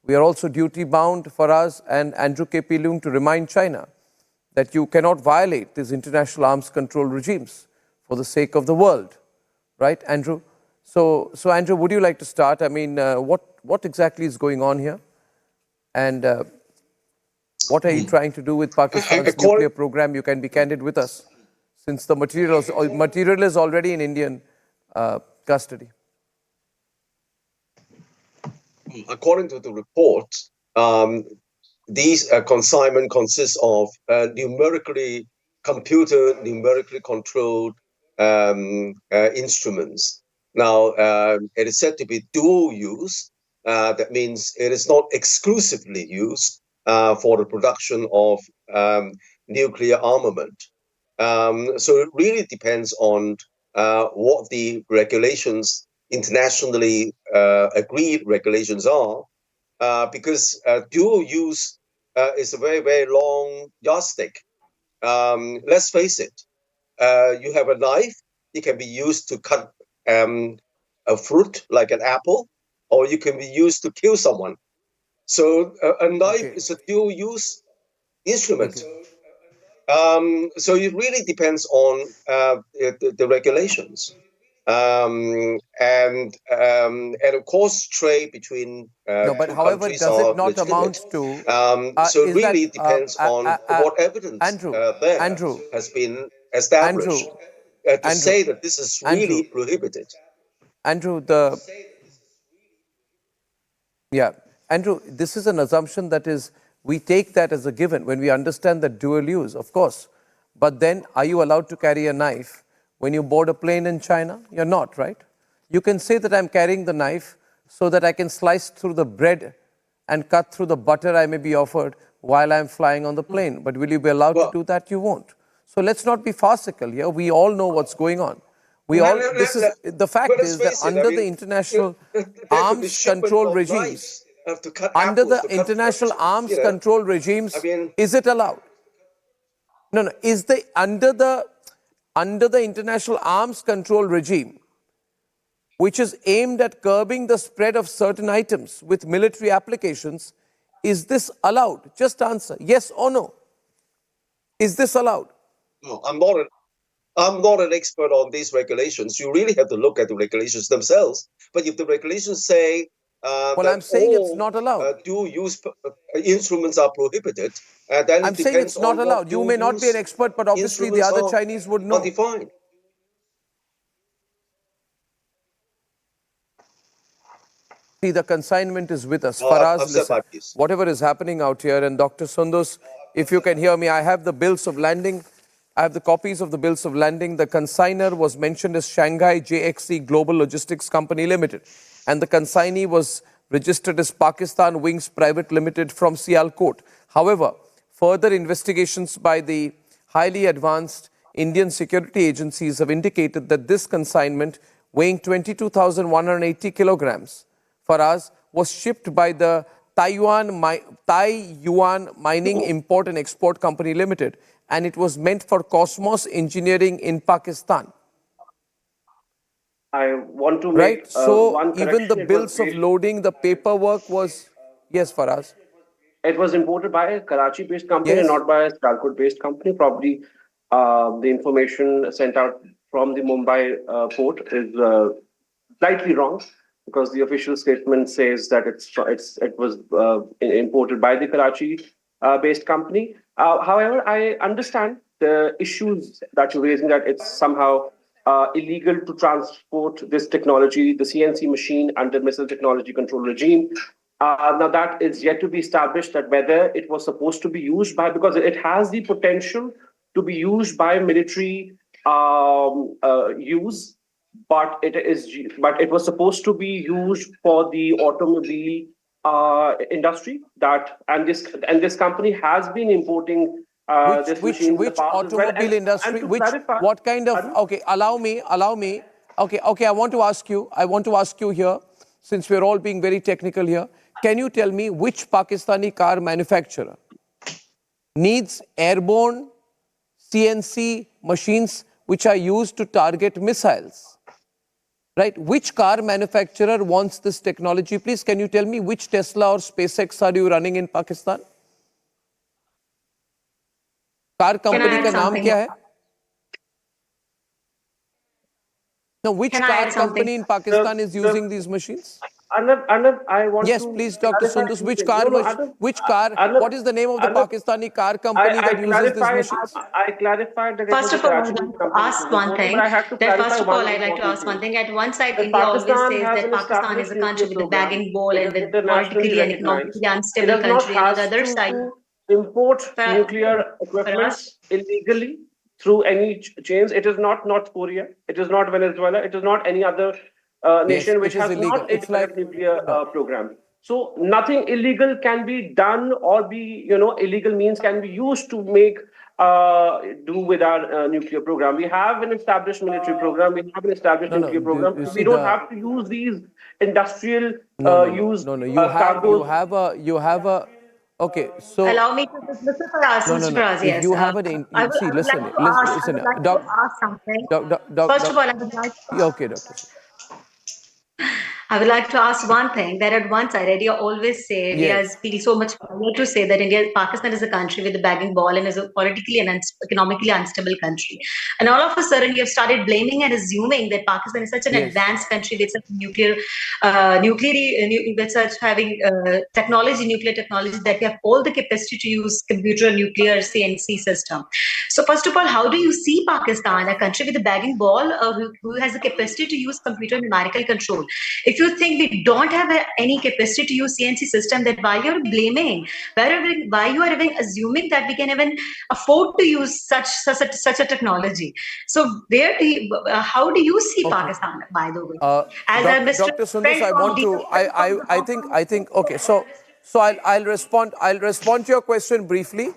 We are also duty bound for us and Andrew K.P. Leung to remind China that you cannot violate these international arms control regimes for the sake of the world, right, Andrew? So Andrew, would you like to start? I mean, what exactly is going on here? And what are you trying to do with Pakistan's nuclear program? You can be candid with us, since the material is already in Indian custody. According to the report, these consignment consists of numerically controlled instruments. Now, it is said to be dual use. That means it is not exclusively used for the production of nuclear armament. So it really depends on what the regulations, internationally agreed regulations are, because dual use is a very, very long yardstick. Let's face it, you have a knife, it can be used to cut a fruit like an apple, or you can be used to kill someone. So a knife is a dual use instrument. So it really depends on the regulations. And of course, trade between but however, does it not amount to? So it really depends on what evidence Andrew has been established to say that this is really prohibited. Andrew, Andrew, this is an assumption that is, we take that as a given when we understand that dual use, of course. But then, are you allowed to carry a knife when you board a plane in China? You're not, right? You can say that I'm carrying the knife so that I can slice through the bread and cut through the butter I may be offered while I'm flying on the plane. But will you be allowed to do that? You won't. So let's not be farcical here. We all know what's going on. The fact is that under the international arms control regimes, is it allowed? No. Under the international arms control regime, which is aimed at curbing the spread of certain items with military applications, is this allowed? Just answer yes or no. Is this allowed? No, I'm not an expert on these regulations. You really have to look at the regulations themselves. But if the regulations say Well, I'm saying it's not allowed. Dual-use instruments are prohibited. Then I'm it saying depends it's not on allowed. You may not be an expert, but obviously the other Chinese would know. Defined. See, the consignment is with us. Faraz, listen, whatever is happening out here, and Dr. Sundus, if you can hear me, I have the bills of landing. I have the copies of the bills of landing. The consignor was mentioned as Shanghai JXC Global Logistics Company Limited, and the consignee was registered as Pakistan Wings Private Limited from Sialkot. However, further investigations by the highly advanced Indian security agencies have indicated that this consignment, weighing 22,180 kilograms, Faraz, was shipped by the Taiyuan Mining Import and Export Company Limited, and it was meant for Cosmos Engineering in Pakistan. I want to make one so correction. even the bills of loading, the paperwork was, yes, Faraz. It was imported by a Karachi-based company and not by a Sialkot-based company. Probably the information sent out from the Mumbai port is slightly wrong, because the official statement says that it was imported by the Karachi-based company. However, I understand the issues that you're raising, that it's somehow illegal to transport this technology, the CNC machine, under missile technology control regime. Now that is yet to be established, that whether it was supposed to be used by, because it has the potential to be used by military use, but it was supposed to be used for the automobile industry. And this company has been importing this machine. Which automobile industry? What kind of? Okay, allow me. Okay. I want to ask you here, since we're all being very technical here. Can you tell me which Pakistani car manufacturer needs airborne CNC machines which are used to target missiles? Right? Which car manufacturer wants this technology? Please, can you tell me which Tesla or SpaceX are you running in Pakistan? Car company का नाम क्या है? No, which car company in Pakistan is using these machines? Arnab, I want yes, please, Dr. Sundus. Which car? What is the name of the Pakistani car company that uses these machines? I clarified that. First of all, I'd like to ask one thing. At one side, India always says that Pakistan is a country with a bagging ball and with politically and economically unstable country. And on the other side, import nuclear equipment illegally through any chains. It is not North Korea. It is not Venezuela. It is not any other nation which has not a nuclear program. So nothing illegal can be done, or illegal means can be used to make do with our nuclear program. We have an established military program. We have an established nuclear program. We don't have to use these industrial use. You have a. Okay, so allow me to listen for us. Yes. You have an. Listen. First of all, I would like to. Okay, Doctor. I would like to ask one thing, that at one side, India always say, we feel so much proud to say that Pakistan is a country with a bagging ball and is a politically and economically unstable country. And all of a sudden, you have started blaming and assuming that Pakistan is such an advanced country with such nuclear technology, that we have all the capacity to use computer nuclear CNC system. So first of all, how do you see Pakistan, a country with a bagging ball, who has the capacity to use computer numerical control? If you think we don't have any capacity to use CNC system, then why you're blaming? Why you are even assuming that we can even afford to use such a technology? So how do you see Pakistan, by the way? Dr. Sundus, I think. Okay, so I'll respond to your question briefly,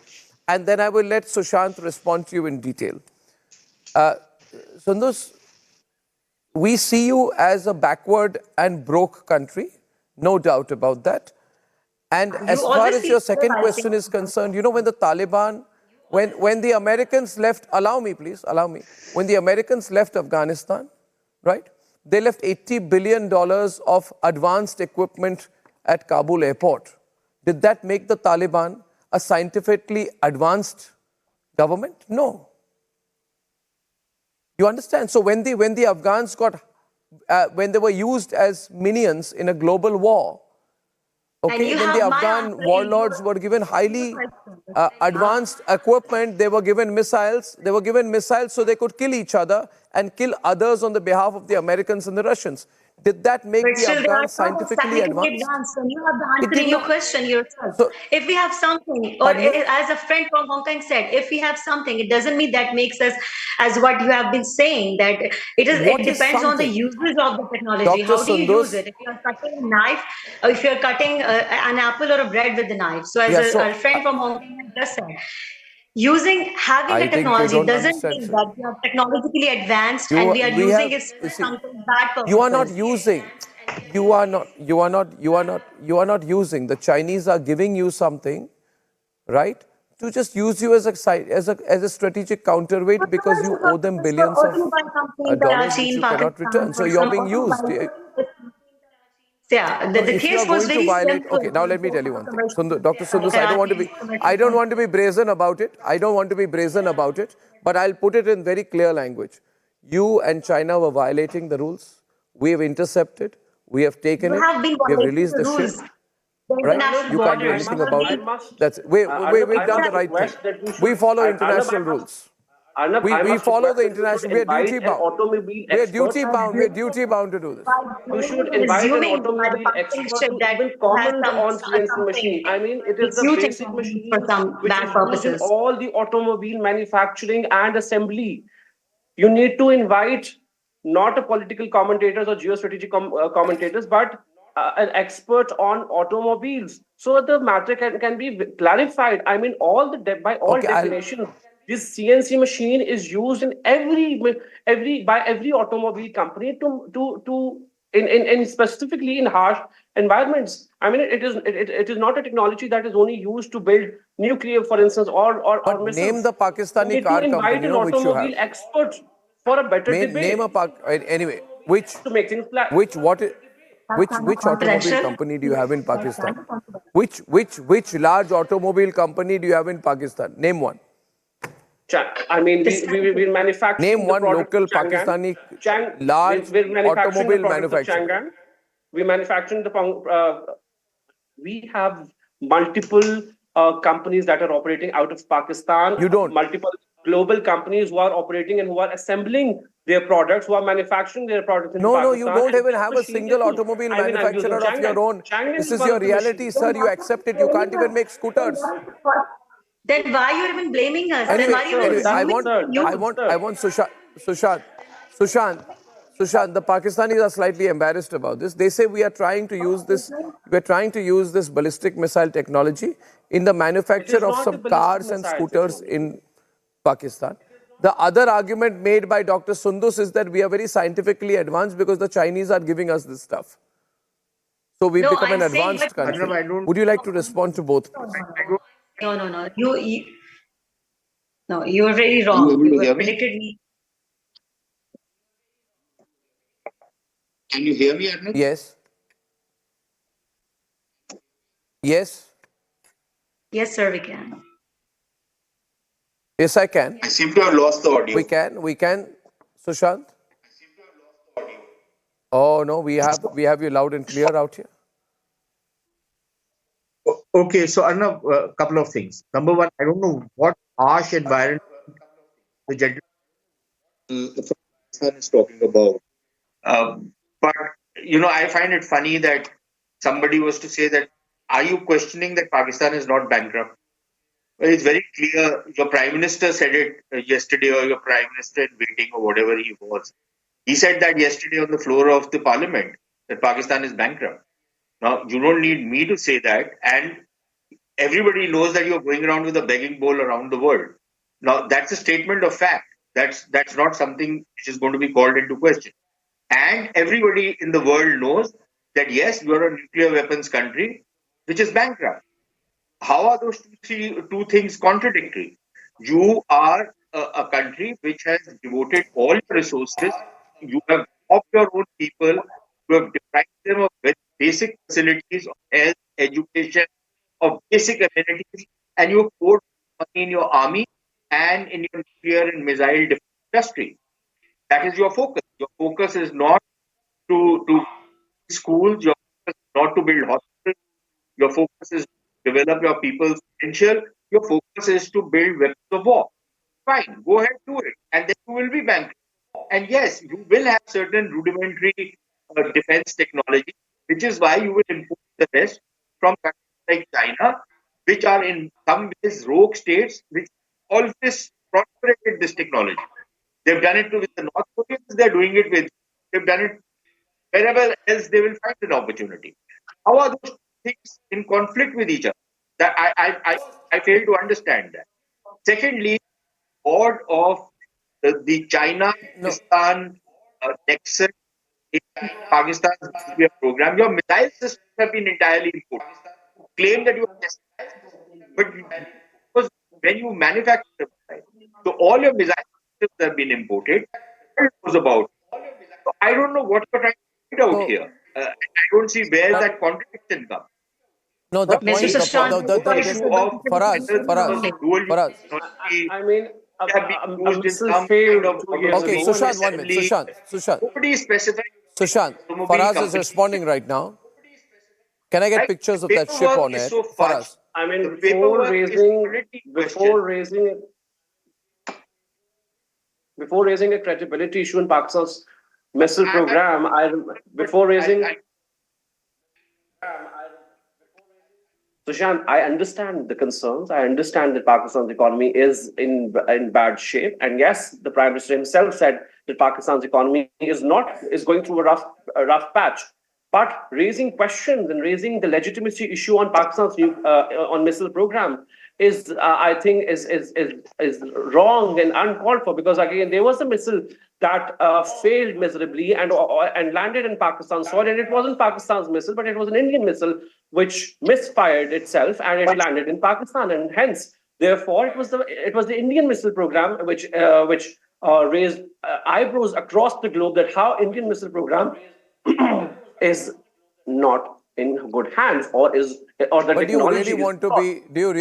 and then I will let Sushant respond to you in detail. Sundus, we see you as a backward and broke country, no doubt about that. And as far as your second question is concerned, when the Taliban, when the Americans left, allow me, when the Americans left Afghanistan, right, they left $80 billion of advanced equipment at Kabul airport. Did that make the Taliban a scientifically advanced government? No. You understand? So when the Afghans got when they were used as minions in a global war. Okay, when the Afghan warlords were given highly advanced equipment, they were given missiles. They were given missiles so they could kill each other and kill others on the behalf of the Americans and the Russians. Did that make But the still, they are Afghans not scientifically advanced? And you have the It answer did in your not. question yourself. So, if we have something, or pardon me? as a friend from Hong Kong said, if we have something, it doesn't mean that makes us, as what you have been saying, that What it is depends on the something? usage of the technology. Dr. How do you use Sundus, it? If you are cutting a knife, or if you are cutting an apple or a bread with the knife. So, as yeah, so a friend from Hong Kong just said, having I a think you technology don't doesn't understand, mean sir. that we are technologically advanced and we are We using have, it you for see, something bad you are not purposes. using. You are not using. The Chinese are giving you something, right? To just use you as a strategic counterweight because you owe them billions of Automobile company in dollars Karachi which in you cannot Pakistan return. So for you're some being used. automobile. Yeah, No, the if you are case was going to very violate, simple. okay, now let me tell you one thing. Dr. Sundus, Karachi I don't want to be brazen about it. I don't want to be brazen about it, but I'll put it in very clear language. You and China were violating the rules. We have intercepted. We have taken You it. have been We have violating released the the ship. rules, the Right? international You can't do borders. anything You have about been it. That's it. We've done the right thing. We follow international rules. Arnab, I We must follow request the that you should international. We are invite duty an bound. automobile We are expert. duty bound. We are duty bound to do this. You should invite an assuming by the automobile expert punctuation to that even you have comment on CNC something machine. I mean, it is which the you think basic can be used for machine some which bad is used in purposes. all the automobile manufacturing and assembly. You need to invite not a political commentators or geostrategic commentators, but an expert on automobiles, so the matter can be clarified. I mean, by all Okay, definition, this CNC machine is used in every automobile company to in specifically in harsh environments. I mean, it is not a technology that is only used to build nuclear, for instance, or Name missiles. the You Pakistani need to car invite company, an which you have. automobile expert for a better Name debate anyway. Which to make things flat. which what i- which automobile Confidential. company do you have in Pakistan? Which large automobile company do you have in Pakistan? Name one. I mean, we're manufacturing Name the one product local of Chang'an. Pakistani We're, large we're manufacturing the automobile product of manufacturer. Chang'an. We're manufacturing we have multiple companies that are operating out of Pakistan. You don't. Multiple global companies who are operating and who are assembling their products, who are manufacturing their products in No, Pakistan. you don't And even this have a machine single is used. automobile I mean, I'm using manufacturer of your Chang'an. own. Chang'an This is is one your of the reality, machines. sir. You accept it. You can't even make scooters. Then why you're even blaming us? Then Anyway, why you anyway, I assuming want, you? I want Sushant. The Pakistanis are slightly embarrassed about this. They say we are trying to use this. We are trying to use this ballistic missile technology in the It is manufacture of not a some ballistic cars and missile scooters technology. in Pakistan. The other argument made by Dr. Sundus is that we are very scientifically advanced because the Chinese are giving us this stuff. So we've No, become an I'm saying, advanced but country. Arnab, I don't. Would you like to respond to both, please? no. No, you're very Are you wrong. able You to have hear me? predicted me. Can you hear me, Arnab? Yes. Yes. Yes, sir, we can. Yes, I can. I seem to have lost the audio. We can, Sushant. Oh no, we have you loud and clear out here. Okay, so Arnab, a couple of things. Number one, I don't know what harsh environment the gentleman from Pakistan is talking about. But I find it funny that somebody was to say that, are you questioning that Pakistan is not bankrupt? Well, it's very clear. Your Prime Minister said it yesterday, or your Prime Minister in waiting, or whatever he was. He said that yesterday on the floor of the Parliament, that Pakistan is bankrupt. Now, you don't need me to say that. And everybody knows that you're going around with a begging bowl around the world. Now, that's a statement of fact. That's not something which is going to be called into question. And everybody in the world knows that, yes, you're a nuclear weapons country, which is bankrupt. How are those two things contradictory? You are a country which has devoted all your resources. You have robbed your own people. You have deprived them of very basic facilities of health, education, of basic amenities, and you have poured money in your army and in your nuclear and missile defense industry. That is your focus. Your focus is not to schools, your focus is not to build hospitals, your focus is to develop your people's potential, your focus is to build weapons of war. Fine, go ahead, do it. And then you will be bankrupt. And yes, you will have certain rudimentary defense technology, which is why you will import the rest from countries like China, which are in some ways rogue states, which always proliferated this technology. They've done it with the North Koreans, they're doing it with, they've done it wherever else they will find an opportunity. How are those things in conflict with each other? That I fail to understand that. Secondly, board of the China-Pakistan nexus in Pakistan's nuclear program, your missile systems have been entirely imported. You claim that you are testing, but because when you manufacture the missile, so all your missile systems have been imported. What was about? So I don't know what you're trying to find out here. I don't see where that contradiction comes. No, the point, the issue of Faraz. I mean, a missile failed 2 years Okay, ago. Sushant, 1 minute. Sushant. Nobody specified. Sushant, Faraz is responding right now. Can I get pictures of that ship on air? Faraz. I mean, before raising a credibility issue in Pakistan's missile program, Sushant, I understand the concerns. I understand that Pakistan's economy is in bad shape, and yes, the Prime Minister himself said that Pakistan's economy is going through a rough patch. But raising questions and raising the legitimacy issue on Pakistan's on missile program is, I think, is wrong and uncalled for, because again there was a missile that failed miserably and landed in Pakistan's soil, and it wasn't Pakistan's missile, but it was an Indian missile which misfired itself and it landed in Pakistan, and hence, therefore, it was the Indian missile program which raised eyebrows across the globe that how Indian missile program is not in good hands, or the But technology. do you really want to be? Do you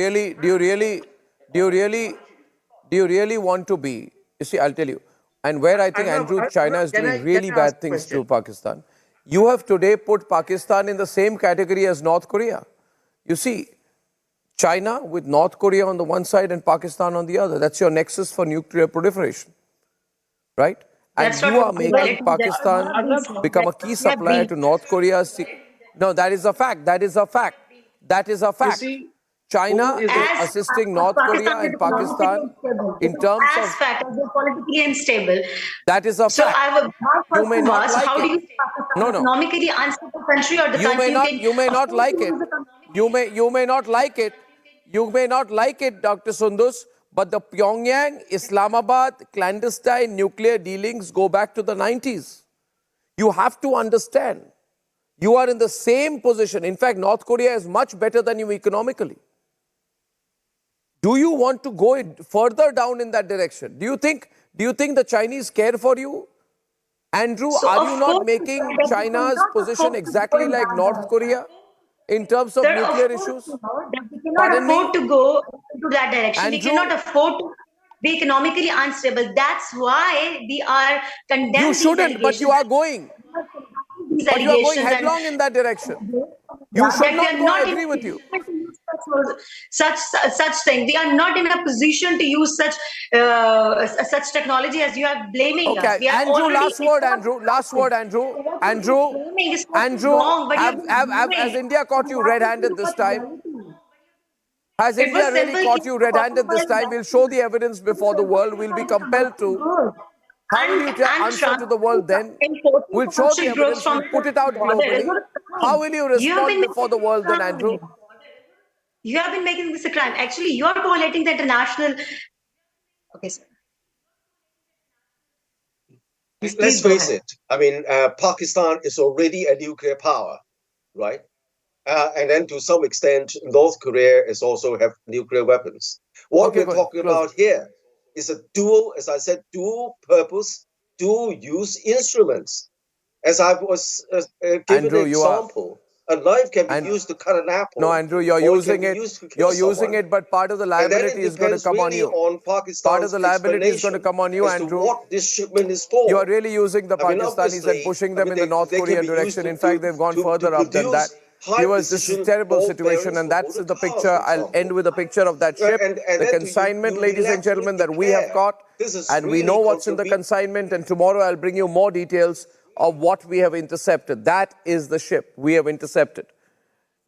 really want to be? You see, I'll tell you. And where I think China is doing really bad things to Pakistan. You have today put Pakistan in the same category as North Korea. You see, China with North Korea on the one side and Pakistan on the other. That's your nexus for nuclear proliferation, right? And you are making Pakistan become a key supplier to North Korea. No, that is a fact. That is a fact. That is a fact. China is assisting North Korea and Pakistan in terms of... As fact, as they're politically unstable. That is a fact. So I have a You may not like how it. do you see Pakistan economically unstable country, or the You country may not like it. You may not like it. You may not like it, Dr. Sundus, but the Pyongyang, Islamabad, clandestine nuclear dealings go back to the 90s. You have to understand. You are in the same position. In fact, North Korea is much better than you economically. Do you want to go further down in that direction? Do you think the Chinese care for you? Andrew, are you not making China's position exactly like North Korea in terms of nuclear issues? We cannot afford to go into that direction. Andrew, we cannot afford to be economically unstable. That's why we are condemning. You shouldn't, but you are going. But you are going headlong in that direction. You should not go. I agree with you. Such thing. We are not in a position to use such technology as you are blaming us. We are Andrew, last word, Andrew. Has India caught you red-handed this time? Has India really caught you red-handed this time? We'll show the evidence before the world. We'll be compelled to. How will you answer to the world then? We'll show the evidence. We'll put it out globally. How will you respond before the world then, Andrew? You have been making this a crime. Actually, you are violating the international... Okay, sir. Let's face it. I mean, Pakistan is already a nuclear power, right? And then to some extent, North Korea is also have nuclear weapons. What we're talking about here is a dual, as I said, dual purpose, dual use instruments. As I was given Andrew, an example A knife can be used to cut an apple. No, Andrew, you're or using can it. be used to kill You're using someone. it, but part of the liability is going to come on really you. On Part of the liability is going to come on you, as Andrew. To what this shipment is for. You are really using the Pakistanis and obviously, pushing them in the North they Korean can be used direction. to- In fact, they've gone to further up than that. high Viewers, this is a precision terrible ball situation, bearings and for that's motor the cars, picture. for I'll example. end with a picture of that ship, And the then consignment, you ladies and gentlemen, that we have declare, got. this is And we really know what's in the consignment, and tomorrow I'll bring you more details of what we have intercepted. That is the ship we have intercepted.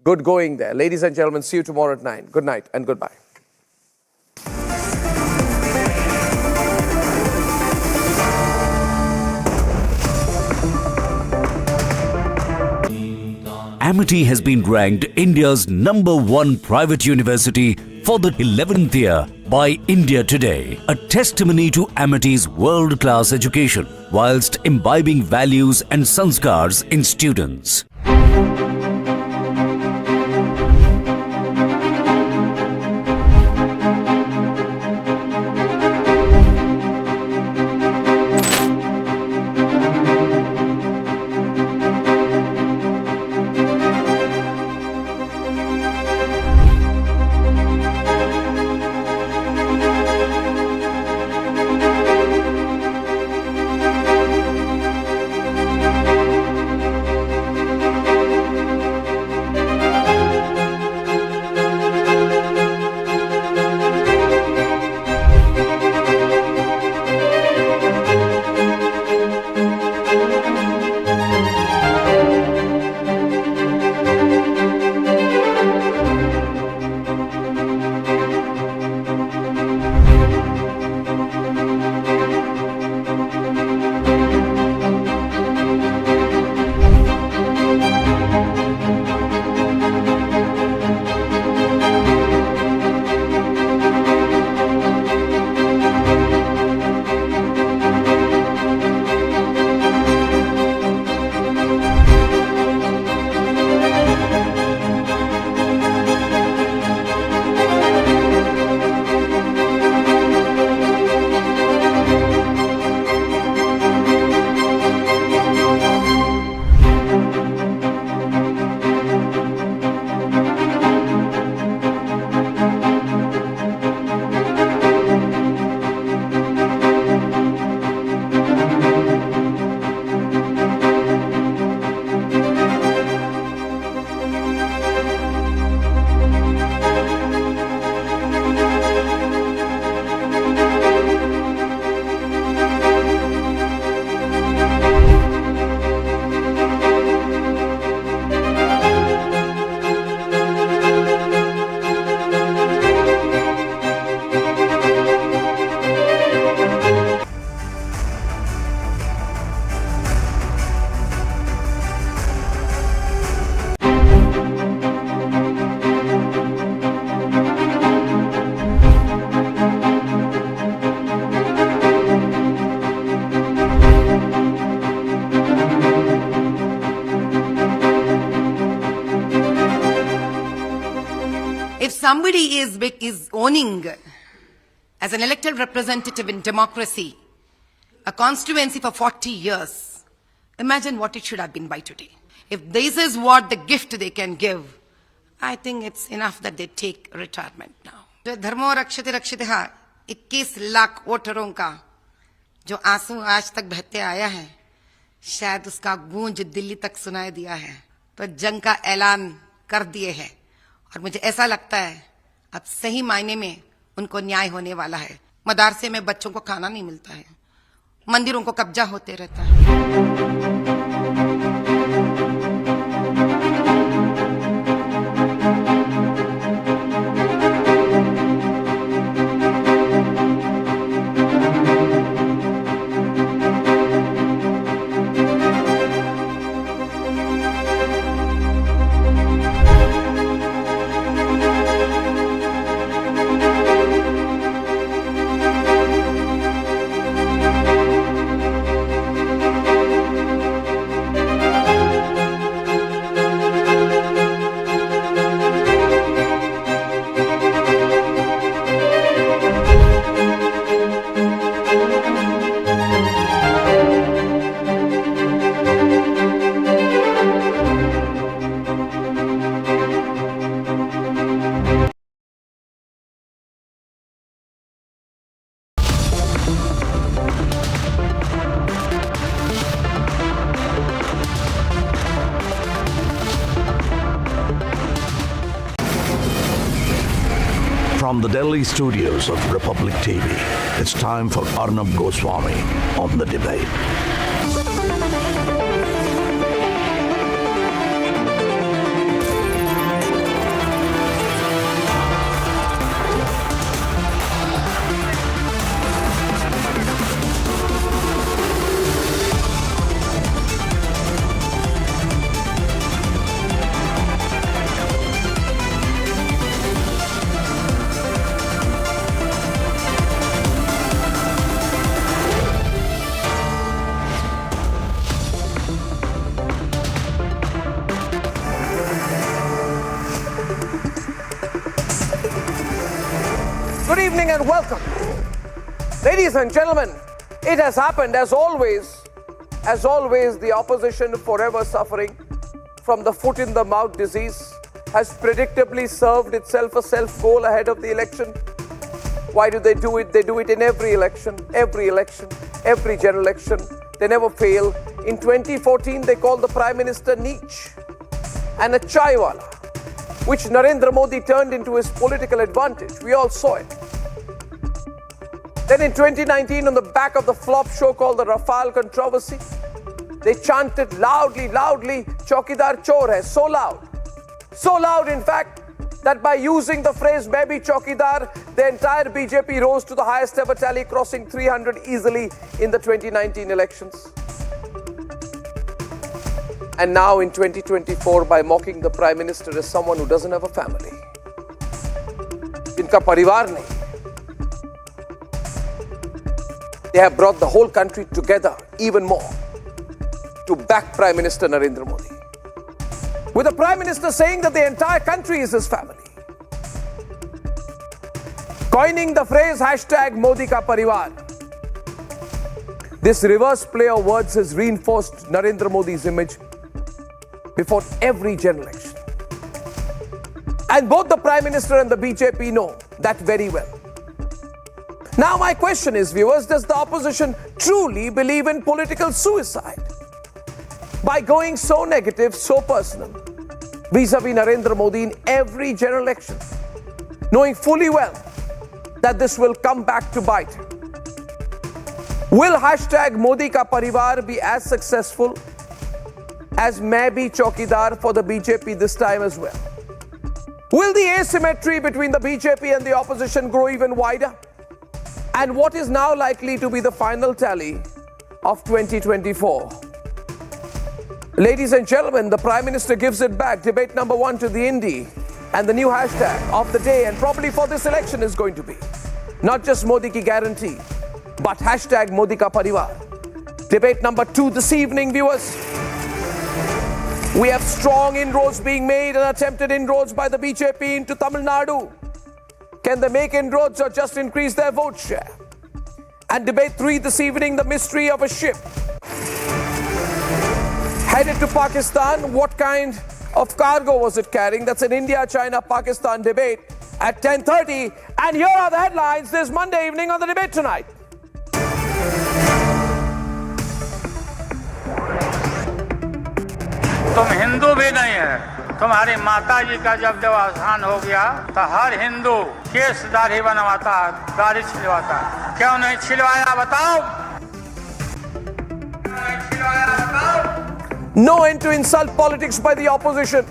Good going there. Ladies and gentlemen, see you tomorrow at 9. Good night and goodbye. Amity has been ranked India's #1 private university for the 11th year by India Today, a testimony to Amity's world-class education whilst imbibing values and sanskars in students. If somebody is owning as an elected representative in democracy a constituency for 40 years, imagine what it should have been by today. If this is what the gift they can give, I think it's enough that they take retirement now. धर्मो रक्षते रक्षितः 21 लाख वोटरों का जो आंसू आज तक बहते आया है, शायद उसका गूंज दिल्ली तक सुनाई दिया है, तो जंग का ऐलान कर दिए है। और मुझे ऐसा लगता है अब सही मायने में उनको न्याय होने वाला है। मदरसे में बच्चों को खाना नहीं मिलता है, मंदिरों को कब्जा होते रहता है। From the Delhi studios of Republic TV, it's time for Arnab Goswami on The Debate. Good evening and welcome. Ladies and gentlemen, it has happened as always, the opposition forever suffering from the foot in the mouth disease has predictably served itself a self-goal ahead of the election. Why do they do it? They do it in every election, every general election. They never fail. In 2014, they called the Prime Minister Neech and a chaiwala, which Narendra Modi turned into his political advantage. We all saw it. Then in 2019, on the back of the flop show called the Rafale controversy, they chanted loudly, Chaukidar Chor hai, so loud in fact, that by using the phrase Maybe Chaukidar, the entire BJP rose to the highest ever tally, crossing 300 easily in the 2019 elections. And now in 2024, by mocking the Prime Minister as someone who doesn't have a family, jinka parivar nahi, they have brought the whole country together even more to back Prime Minister Narendra Modi, with the Prime Minister saying that the entire country is his family, coining the phrase #Modi ka parivar. This reverse play of words has reinforced Narendra Modi's image before every general election. And both the Prime Minister and the BJP know that very well. Now my question is, viewers, does the opposition truly believe in political suicide by going so negative, so personal, vis-a-vis Narendra Modi in every general election, knowing fully well that this will come back to bite? Will #Modi ka parivar be as successful as Maybe Chaukidar for the BJP this time as well? Will the asymmetry between the BJP and the opposition grow even wider? And what is now likely to be the final tally of 2024? Ladies and gentlemen, the Prime Minister gives it back. Debate number 1 to the Indie. And the new hashtag of the day, and probably for this election, is going to be not just Modi ki guarantee, but #Modi ka parivar. Debate number 2 this evening, viewers. We have strong inroads being made and attempted inroads by the BJP into Tamil Nadu. Can they make inroads or just increase their vote share? And debate 3 this evening, the mystery of a ship headed to Pakistan. What kind of cargo was it carrying? That's an India-China-Pakistan debate at 10:30. And here are the headlines this Monday evening on The Debate Tonight. तुम हिंदू भी नहीं है। तुम्हारी माता जी का जब अवसान हो गया तो हर हिंदू केस दाढ़ी बनवाता, दाढ़ी छिलवाता। क्यों नहीं छिलवाया बताओ? No end to insult politics by the opposition.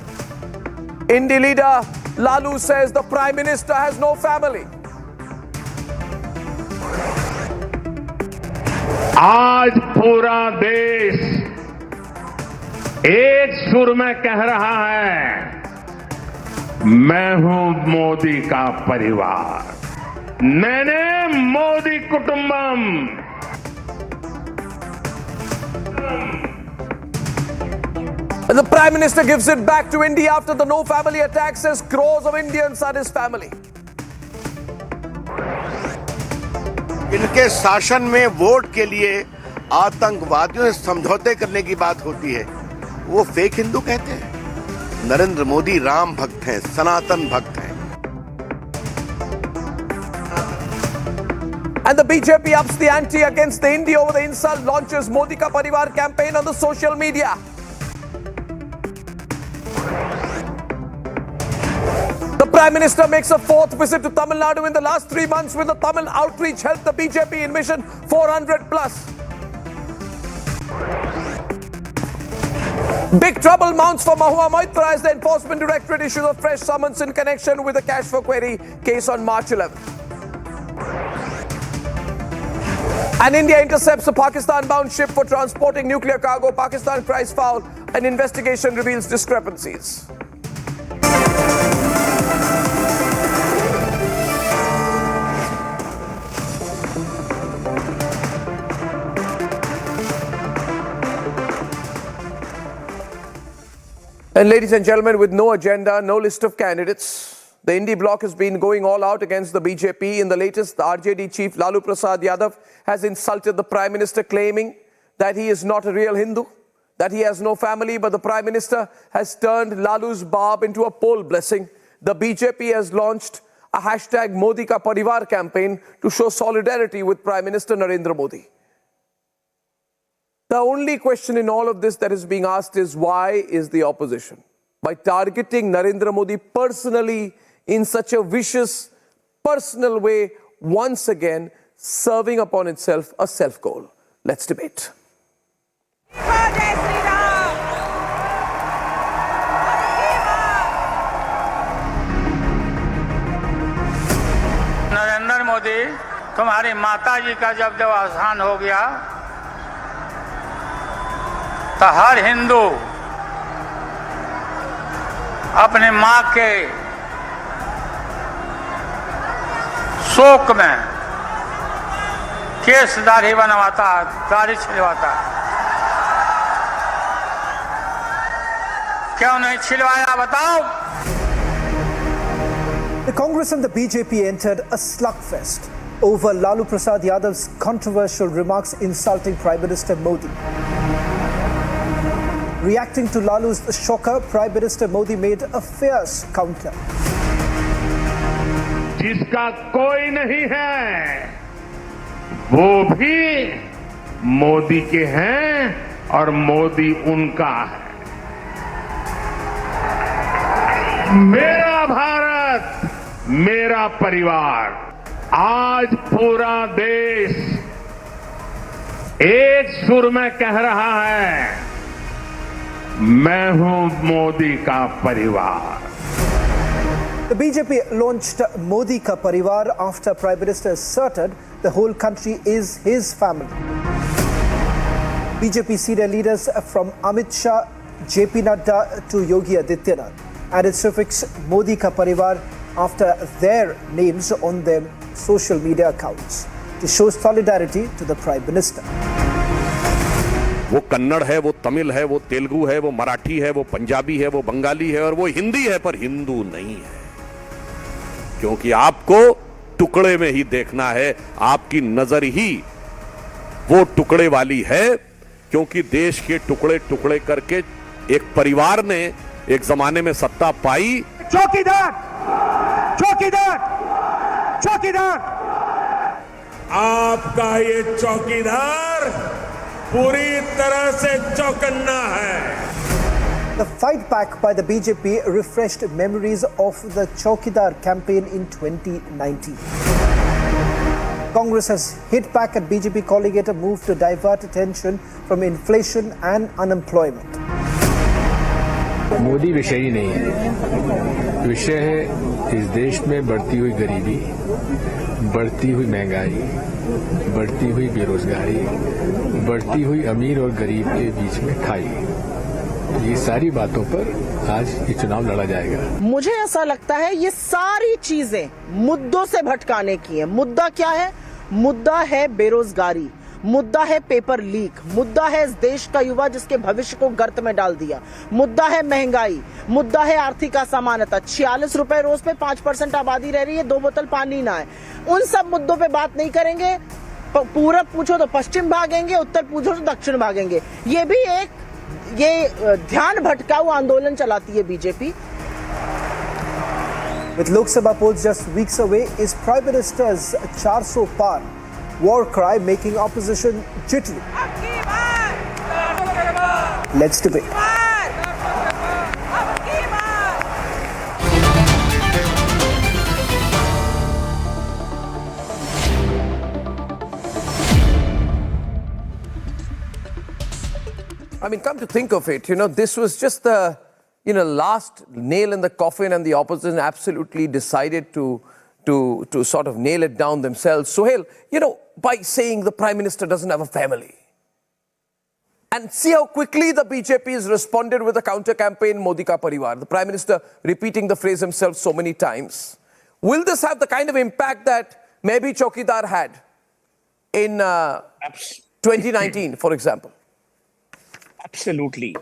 Indie leader Lalu says the Prime Minister has no family. आज पूरा देश एक सुर में कह रहा है, मैं हूं मोदी का परिवार, मैंने Modi कुटुंबम। And the Prime Minister gives it back to India after the no family attack, says crores of Indians are his family. इनके शासन में वोट के लिए आतंकवादियों से समझौते करने की बात होती है, वो फेक हिंदू कहते हैं। नरेंद्र मोदी राम भक्त हैं, सनातन भक्त हैं। And the BJP ups the ante against the India over the insult, launches Modi Ka Parivar campaign on the social media. The Prime Minister makes a fourth visit to Tamil Nadu in the last 3 months with the Tamil outreach helped the BJP in Mission 400 plus. Big trouble mounts for Mahua Moitra as the Enforcement Directorate issues a fresh summons in connection with the cash for query case on March 11th. And India intercepts a Pakistan-bound ship for transporting nuclear cargo. Pakistan cries foul. An investigation reveals discrepancies. And ladies and gentlemen, with no agenda, no list of candidates, the Indy bloc has been going all out against the BJP. In the latest, the RJD chief Lalu Prasad Yadav has insulted the Prime Minister, claiming that he is not a real Hindu, that he has no family, but the Prime Minister has turned Lalu's barb into a poll blessing. The BJP has launched a hashtag Modi Ka Parivar campaign to show solidarity with Prime Minister Narendra Modi. The only question in all of this that is being asked is, why is the opposition, by targeting Narendra Modi personally in such a vicious, personal way, once again serving upon itself a self-goal? Let's debate. Narendra Modi, तुम्हारी माता जी का जब देहावसान हो गया तो हर हिंदू अपने मां के शोक में केस दाढ़ी बनवाता, दाढ़ी छिलवाता। क्यों नहीं छिलवाया बताओ? The Congress and the BJP entered a slugfest over Lalu Prasad Yadav's controversial remarks insulting Prime Minister Modi. Reacting to Lalu's shocker, Prime Minister Modi made a fierce counter. जिसका कोई नहीं है वो भी मोदी के हैं और मोदी उनका है। मेरा भारत, मेरा परिवार। आज पूरा देश एक सुर में कह रहा है, मैं हूं मोदी का परिवार। The BJP launched Modi Ka Parivar after Prime Minister asserted the whole country is his family. BJP senior leaders from Amit Shah, JP Nadda to Yogi Adityanath added suffix Modi Ka Parivar after their names on their social media accounts to show solidarity to the Prime Minister. वो कन्नड़ है, वो तमिल है, वो तेलुगु है, वो मराठी है, वो पंजाबी है, वो बंगाली है और वो हिंदी है, पर हिंदू नहीं है। क्योंकि आपको टुकड़े में ही देखना है, आपकी नजर ही वो टुकड़े वाली है, क्योंकि देश के टुकड़े टुकड़े करके एक परिवार ने एक जमाने में सत्ता पाई। चौकीदार, चौकीदार, चौकीदार, आपका ये चौकीदार पूरी तरह से चौकन्ना है। The fight back by the BJP refreshed memories of the Chaukidar campaign in 2019. Congress has hit back at BJP calling it a move to divert attention from inflation and unemployment. Modi विषय ही नहीं है, विषय है इस देश में बढ़ती हुई गरीबी, बढ़ती हुई महंगाई, बढ़ती हुई बेरोजगारी, बढ़ती हुई अमीर और गरीब के बीच में खाई। ये सारी बातों पर आज ये चुनाव लड़ा जाएगा। मुझे ऐसा लगता है ये सारी चीजें मुद्दों से भटकाने की है। मुद्दा क्या है? मुद्दा है बेरोजगारी, मुद्दा है पेपर लीक, मुद्दा है इस देश का युवा जिसके भविष्य को गर्त में डाल दिया, मुद्दा है महंगाई, मुद्दा है आर्थिक असमानता। 46 रुपए रोज पे 5% आबादी रह रही है, 2 बोतल पानी ना है। उन सब मुद्दों पे बात नहीं करेंगे। पूरब पूछो तो पश्चिम भागेंगे, उत्तर पूछो तो दक्षिण भागेंगे। ये भी एक ध्यान भटकाऊ आंदोलन चलाती है BJP. With Lok Sabha polls just weeks away, is Prime Minister's 400 par war cry making opposition jittery? Let's debate. I mean, come to think of it, this was just the, last nail in the coffin, and the opposition absolutely decided to sort of nail it down themselves. Sohail, by saying the Prime Minister doesn't have a family. And see how quickly the BJP has responded with a counter-campaign, Modi ka parivar. The Prime Minister repeating the phrase himself so many times. Will this have the kind of impact that maybe Chokidar had in 2019, for example? Absolutely.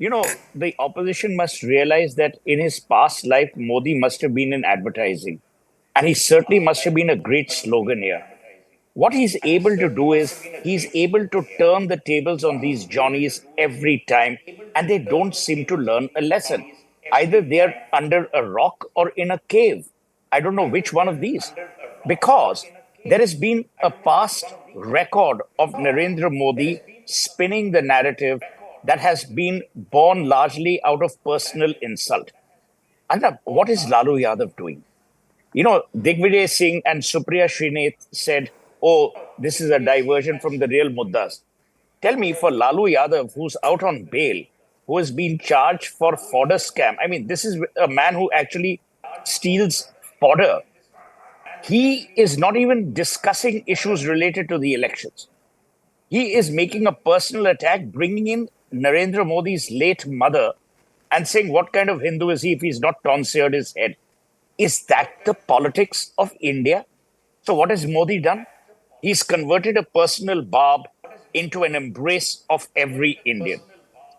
The opposition must realize that in his past life, Modi must have been in advertising. And he certainly must have been a great sloganeer. What he's able to do is he's able to turn the tables on these Johnnies every time, and they don't seem to learn a lesson. Either they're under a rock or in a cave. I don't know which one of these. Because there has been a past record of Narendra Modi spinning the narrative that has been born largely out of personal insult. Arnab, what is Lalu Yadav doing? Digvijay Singh and Supriya Srinath said, oh, this is a diversion from the real muddas. Tell me, for Lalu Yadav, who's out on bail, who has been charged for fodder scam. I mean, this is a man who actually steals fodder. He is not even discussing issues related to the elections. He is making a personal attack, bringing in Narendra Modi's late mother and saying, what kind of Hindu is he if he's not tonsured his head? Is that the politics of India? So what has Modi done? He's converted a personal barb into an embrace of every Indian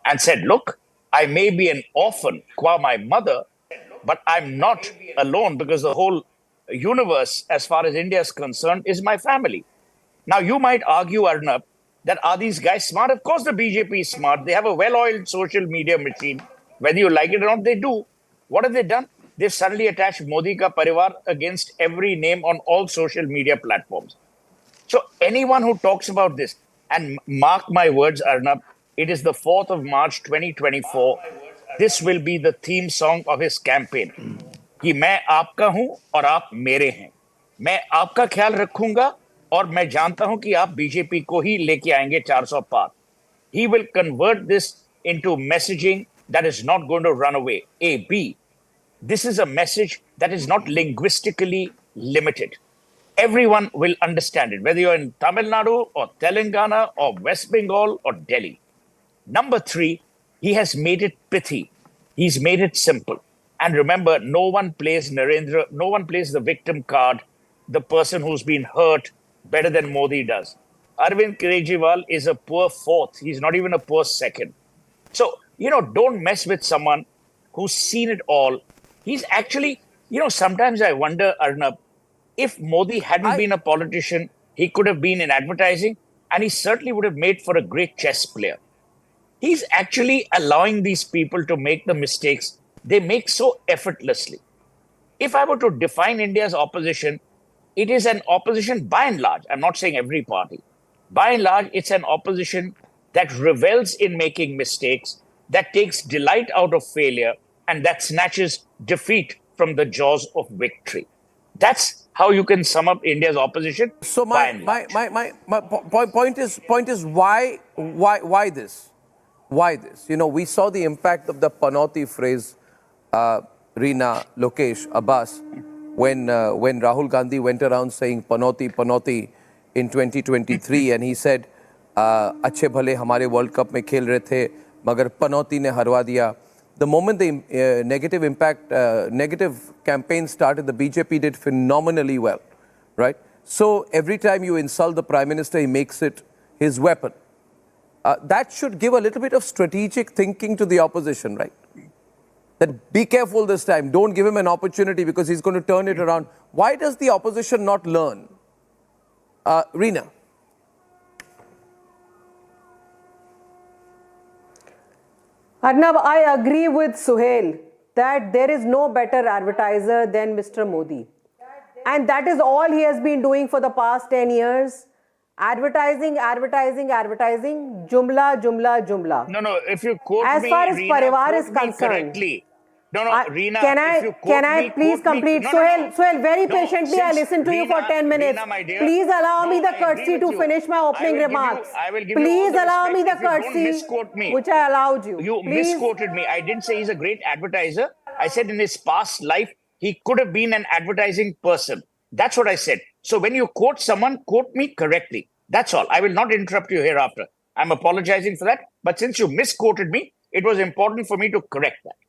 and said, look, I may be an orphan qua my mother, but I'm not alone because the whole universe, as far as India is concerned, is my family. Now, you might argue, Arnab, that are these guys smart? Of course, the BJP is smart. They have a well-oiled social media machine. Whether you like it or not, they do. What have they done? They've suddenly attached Modi ka parivar against every name on all social media platforms. So anyone who talks about this, and mark my words, Arnab, it is the 4th of March 2024. This will be the theme song of his campaign. कि मैं आपका हूं और आप मेरे हैं. मैं आपका ख्याल रखूंगा और मैं जानता हूं कि आप बीजेपी को ही लेके आएंगे 400 पार. He will convert this into messaging that is not going to run away. A, B. This is a message that is not linguistically limited. Everyone will understand it, whether you're in Tamil Nadu or Telangana or West Bengal or Delhi. Number 3, he has made it pithy. He's made it simple. And remember, no one plays the victim card, the person who's been hurt, better than Modi does. Arvind Kejriwal is a poor 4th. He's not even a poor 2nd. So, don't mess with someone who's seen it all. He's actually, sometimes I wonder, Arnab, if Modi hadn't been a politician, he could have been in advertising, and he certainly would have made for a great chess player. He's actually allowing these people to make the mistakes they make so effortlessly. If I were to define India's opposition, it is an opposition by and large. I'm not saying every party. By and large, it's an opposition that revels in making mistakes, that takes delight out of failure, and that snatches defeat from the jaws of victory. That's how you can sum up India's opposition. So my point is why this? Why this? We saw the impact of the Panoti phrase, Reena, Lokesh, Abbas, when Rahul Gandhi went around saying Panoti in 2023, and he said, "Achhe bhale hamare World Cup mein khel rahe the, magar Panoti ne harwa diya." The moment the negative campaign started, the BJP did phenomenally well, right? So every time you insult the Prime Minister, he makes it his weapon. That should give a little bit of strategic thinking to the opposition, right? That be careful this time. Don't give him an opportunity because he's going to turn it around. Why does the opposition not learn? Reena. Arnab, I agree with Sohail that there is no better advertiser than Mr. Modi. And that is all he has been doing for the past 10 years. Advertising, jumla. No, if you quote as me, far as Reena, Parivar quote is me concerned. correctly. No, Reena, can if I you please quote me- complete? No, Sohail, very patiently, I since listened to you for Reena- 10 minutes. Reena, my dear, Please allow me the I agree courtesy with to you. finish my opening remarks. I will give you all Please the allow me the respect if you don't courtesy misquote me. which I allowed you. You Please. misquoted me. I didn't say he's a great advertiser. I said in his past life, he could have been an advertising person. That's what I said. So when you quote someone, quote me correctly. That's all. I will not interrupt you hereafter. I'm apologizing for that. But since you misquoted me, it was important for me to correct that.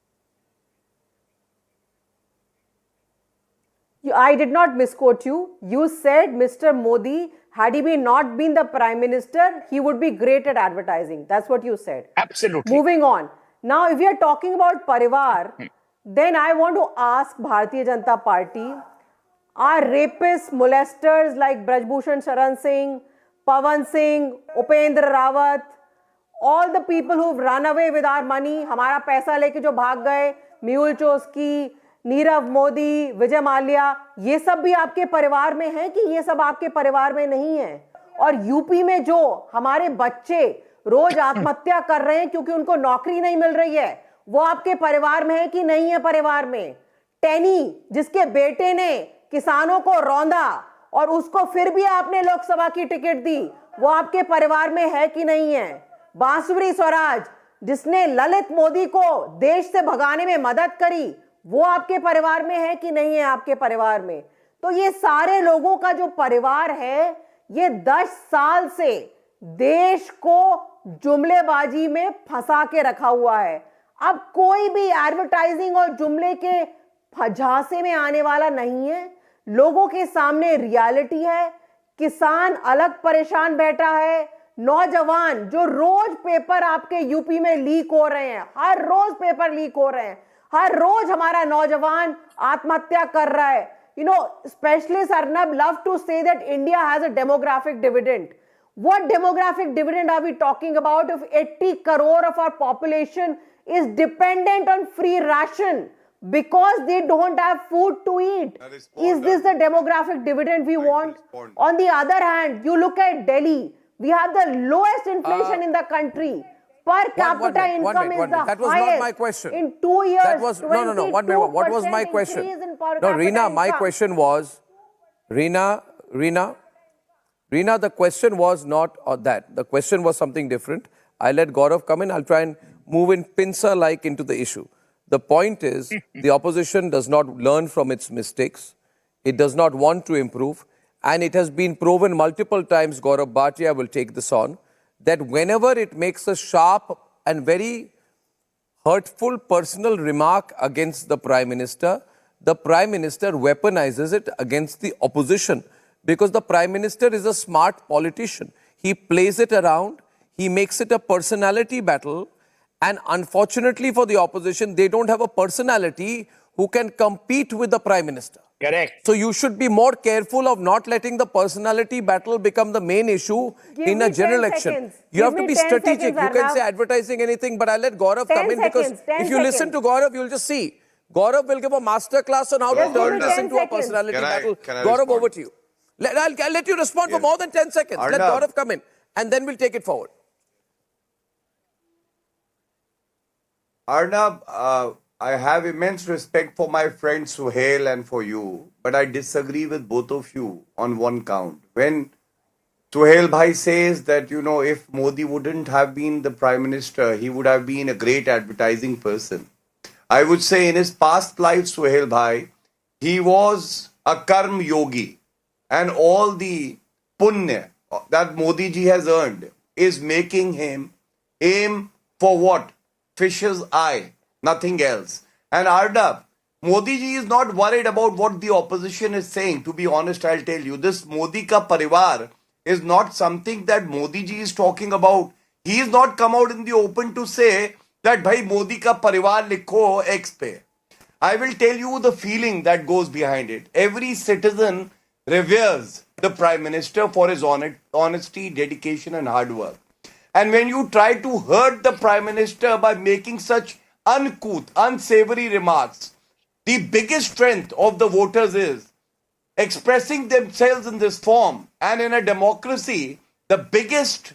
I did not misquote you. You said Mr. Modi, had he not been the Prime Minister, he would be great at advertising. That's what you said. Absolutely. Moving on. Now, if we are talking about Parivar, then I want to ask Bharatiya Janata Party, are rapists, molesters like Brajbhushan Sharan Singh, Pawan Singh, Upendra Rawat, all the people who've run away with our money, हमारा पैसा लेके जो भाग गए, मेहुल चोस्की, नीरव मोदी, विजय माल्या, ये सब भी आपके परिवार में हैं कि ये सब आपके परिवार में नहीं है? और यूपी में जो हमारे बच्चे रोज आत्महत्या कर रहे हैं क्योंकि उनको नौकरी नहीं मिल रही है, वो आपके परिवार में है कि नहीं है परिवार में? टेनी, जिसके बेटे ने किसानों को रौंदा और उसको फिर भी आपने लोकसभा की टिकट दी, वो आपके परिवार में है कि नहीं है? बांसुरी स्वराज, जिसने ललित मोदी को देश से भगाने में मदद करी, वो आपके परिवार में है कि नहीं है आपके परिवार में? तो ये सारे लोगों का जो परिवार है, ये 10 साल से देश को जुमलेबाजी में फंसा के रखा हुआ है. अब कोई भी एडवर्टाइजिंग और जुमले के झांसे में आने वाला नहीं है. लोगों के सामने रियलिटी है. किसान अलग परेशान बैठा है. नौजवान जो रोज पेपर आपके यूपी में लीक हो रहे हैं, हर रोज पेपर लीक हो रहे हैं, हर रोज हमारा नौजवान आत्महत्या कर रहा है. You know, specialists Arnab love to say that India has a demographic dividend. What demographic dividend are we talking about if 80 crore of our population is dependent on free ration because they don't have food to eat? Is this the demographic dividend we want? On the other hand, you look at Delhi, we have the lowest inflation in the country. Per capita income is the that was highest. not my question. In 2 years, That was no. 1 minute. What was my question? No, Reena, my question was, Reena, the question was not that. The question was something different. I let Gaurav come in. I'll try and move in pincer-like into the issue. The point is, the opposition does not learn from its mistakes. It does not want to improve. And it has been proven multiple times, Gaurav Bhatia will take this on, that whenever it makes a sharp and very hurtful personal remark against the Prime Minister weaponizes it against the opposition, because the Prime Minister is a smart politician. He plays it around, he makes it a personality battle, and unfortunately for the opposition, they don't have a personality who can compete with the Prime Minister. Correct. So you should be more careful of not letting the personality battle become the main issue in a general election. You have to be strategic. You can say advertising anything, but I'll let Gaurav come in, because if you listen to Gaurav, you'll just see. Gaurav will give a master class on how to turn this into a personality battle. Gaurav, over to you. I'll let you respond for more than 10 seconds. Let Gaurav come in, and then we'll take it forward. Arnab, I have immense respect for my friend Suhail and for you, but I disagree with both of you on one count. When Suhail Bhai says that, if Modi wouldn't have been the Prime Minister, he would have been a great advertising person. I would say in his past life, Suhail Bhai, he was a karm yogi, and all the punya that Modi ji has earned is making him aim for what? Fish's eye. Nothing else. And Arnab, Modi ji is not worried about what the opposition is saying. To be honest, I'll tell you, this Modi ka parivar is not something that Modi ji is talking about. He is not come out in the open to say that bhai Modi ka parivar likho X pe. I will tell you the feeling that goes behind it. Every citizen reveres the Prime Minister for his honesty, dedication and hard work. And when you try to hurt the Prime Minister by making such uncouth, unsavory remarks, the biggest strength of the voters is expressing themselves in this form. And in a democracy, the biggest,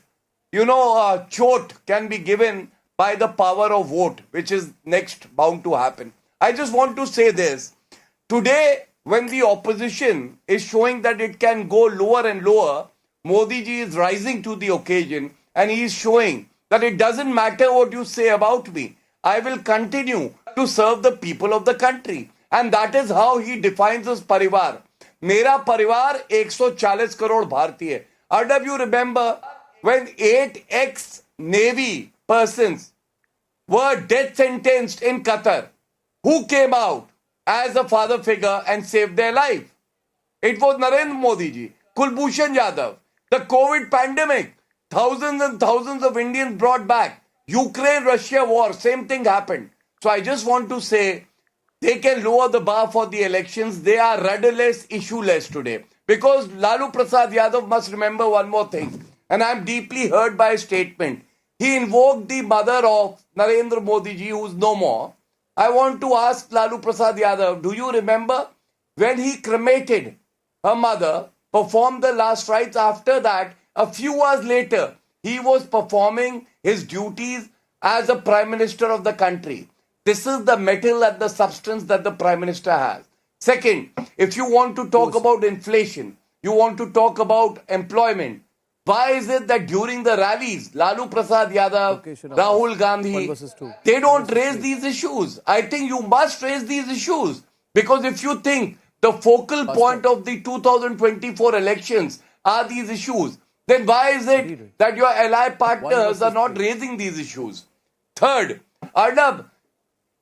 chote can be given by the power of vote, which is next bound to happen. I just want to say this. Today, when the opposition is showing that it can go lower and lower, Modi ji is rising to the occasion and he is showing that it doesn't matter what you say about me. I will continue to serve the people of the country. And that is how he defines his parivar. Mera parivar 140 crore Bharatiya. Arnab, you remember when 8 ex-Navy persons were death sentenced in Qatar? Who came out as a father figure and saved their life? It was Narendra Modi ji, Kulbhushan Yadav. The COVID pandemic, thousands and thousands of Indians brought back. Ukraine-Russia war, same thing happened. So I just want to say, they can lower the bar for the elections. They are rudderless, issueless today. Because Lalu Prasad Yadav must remember one more thing. And I'm deeply hurt by his statement. He invoked the mother of Narendra Modi ji, who is no more. I want to ask Lalu Prasad Yadav, do you remember when he cremated her mother, performed the last rites? After that, a few hours later, he was performing his duties as a Prime Minister of the country. This is the metal and the substance that the Prime Minister has. Second, if you want to talk about inflation, you want to talk about employment, why is it that during the rallies, Lalu Prasad Yadav, Rahul Gandhi, they don't raise these issues? I think you must raise these issues. Because if you think the focal point of the 2024 elections are these issues, then why is it that your ally partners are not raising these issues? Third, Arnab,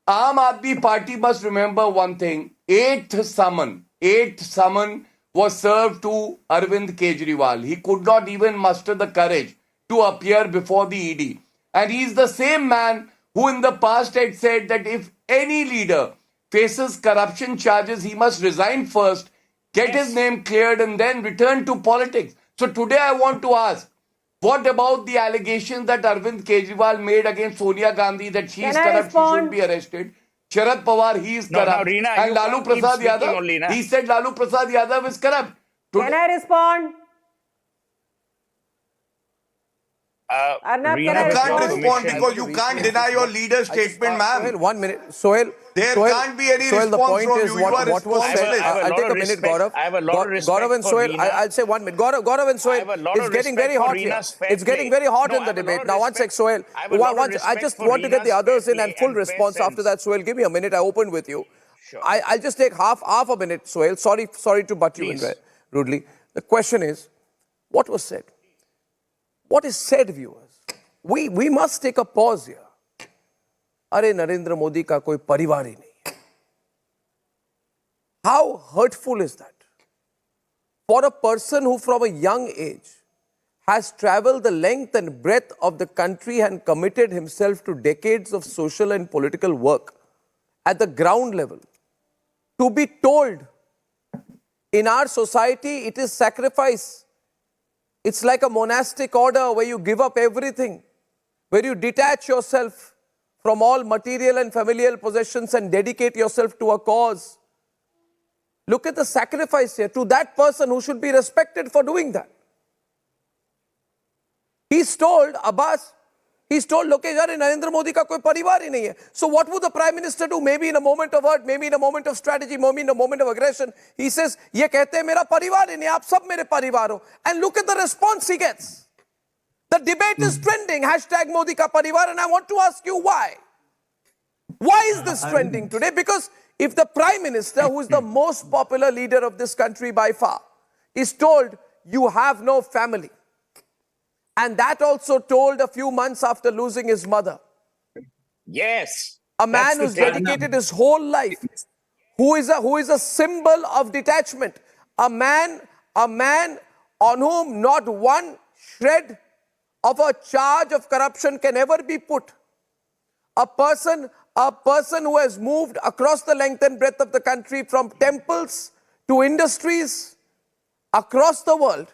Aam Aadmi Party must remember one thing. Eighth summon was served to Arvind Kejriwal. He could not even muster the courage to appear before the ED. And he is the same man who in the past had said that if any leader faces corruption charges, he must resign first, get his name cleared and then return to politics. So today I want to ask, what about the allegations that Arvind Kejriwal made against Sonia Gandhi that she is corrupt, she should be arrested? Sharad Pawar, he is corrupt. Reena, and Lalu Prasad Yadav, he said Lalu Prasad Yadav is corrupt. Can I respond? Arnab, you can't respond because you can't deny your leader's statement, ma'am. Sohail, 1 minute. Sohail, there can't be any response the point from is you. What was said. I'll take a minute, Gaurav. I have a lot of respect Gaurav and Sohail, I'll say 1 minute. Gaurav and Sohail, it's getting very hot here. It's getting very hot in the debate. Now, one sec, Sohail. I just want to get the others in and full response after that. Sohail, give me a minute. I opened with you. I'll just take half a minute, Sohail. Sorry to butt you in rudely. The question is, what was said? What is said, viewers? We must take a pause here. Arey Narendra Modi ka koi parivar hi nahi hai. How hurtful is that? For a person who from a young age has traveled the length and breadth of the country and committed himself to decades of social and political work at the ground level, to be told in our society it is sacrifice. It's like a monastic order where you give up everything, where you detach yourself from all material and familial possessions and dedicate yourself to a cause. Look at the sacrifice here to that person who should be respected for doing that. He's told Abbas, he's told Lokesh, Narendra Modi ka koi parivar hi nahi hai. So what would the Prime Minister do? Maybe in a moment of hurt, maybe in a moment of strategy, maybe in a moment of aggression. He says, ye kehte hai mera parivar hi nahi, aap sab mere parivar ho. And look at the response he gets. The debate is trending, hashtag Modi ka parivar, and I want to ask you why. Why is this trending today? Because if the Prime Minister, who is the most popular leader of this country by far, is told, you have no family, and that also told a few months after losing his mother. Yes. A man who's dedicated his whole life, who is a symbol of detachment, a man on whom not one shred of a charge of corruption can ever be put. A person who has moved across the length and breadth of the country from temples to industries across the world.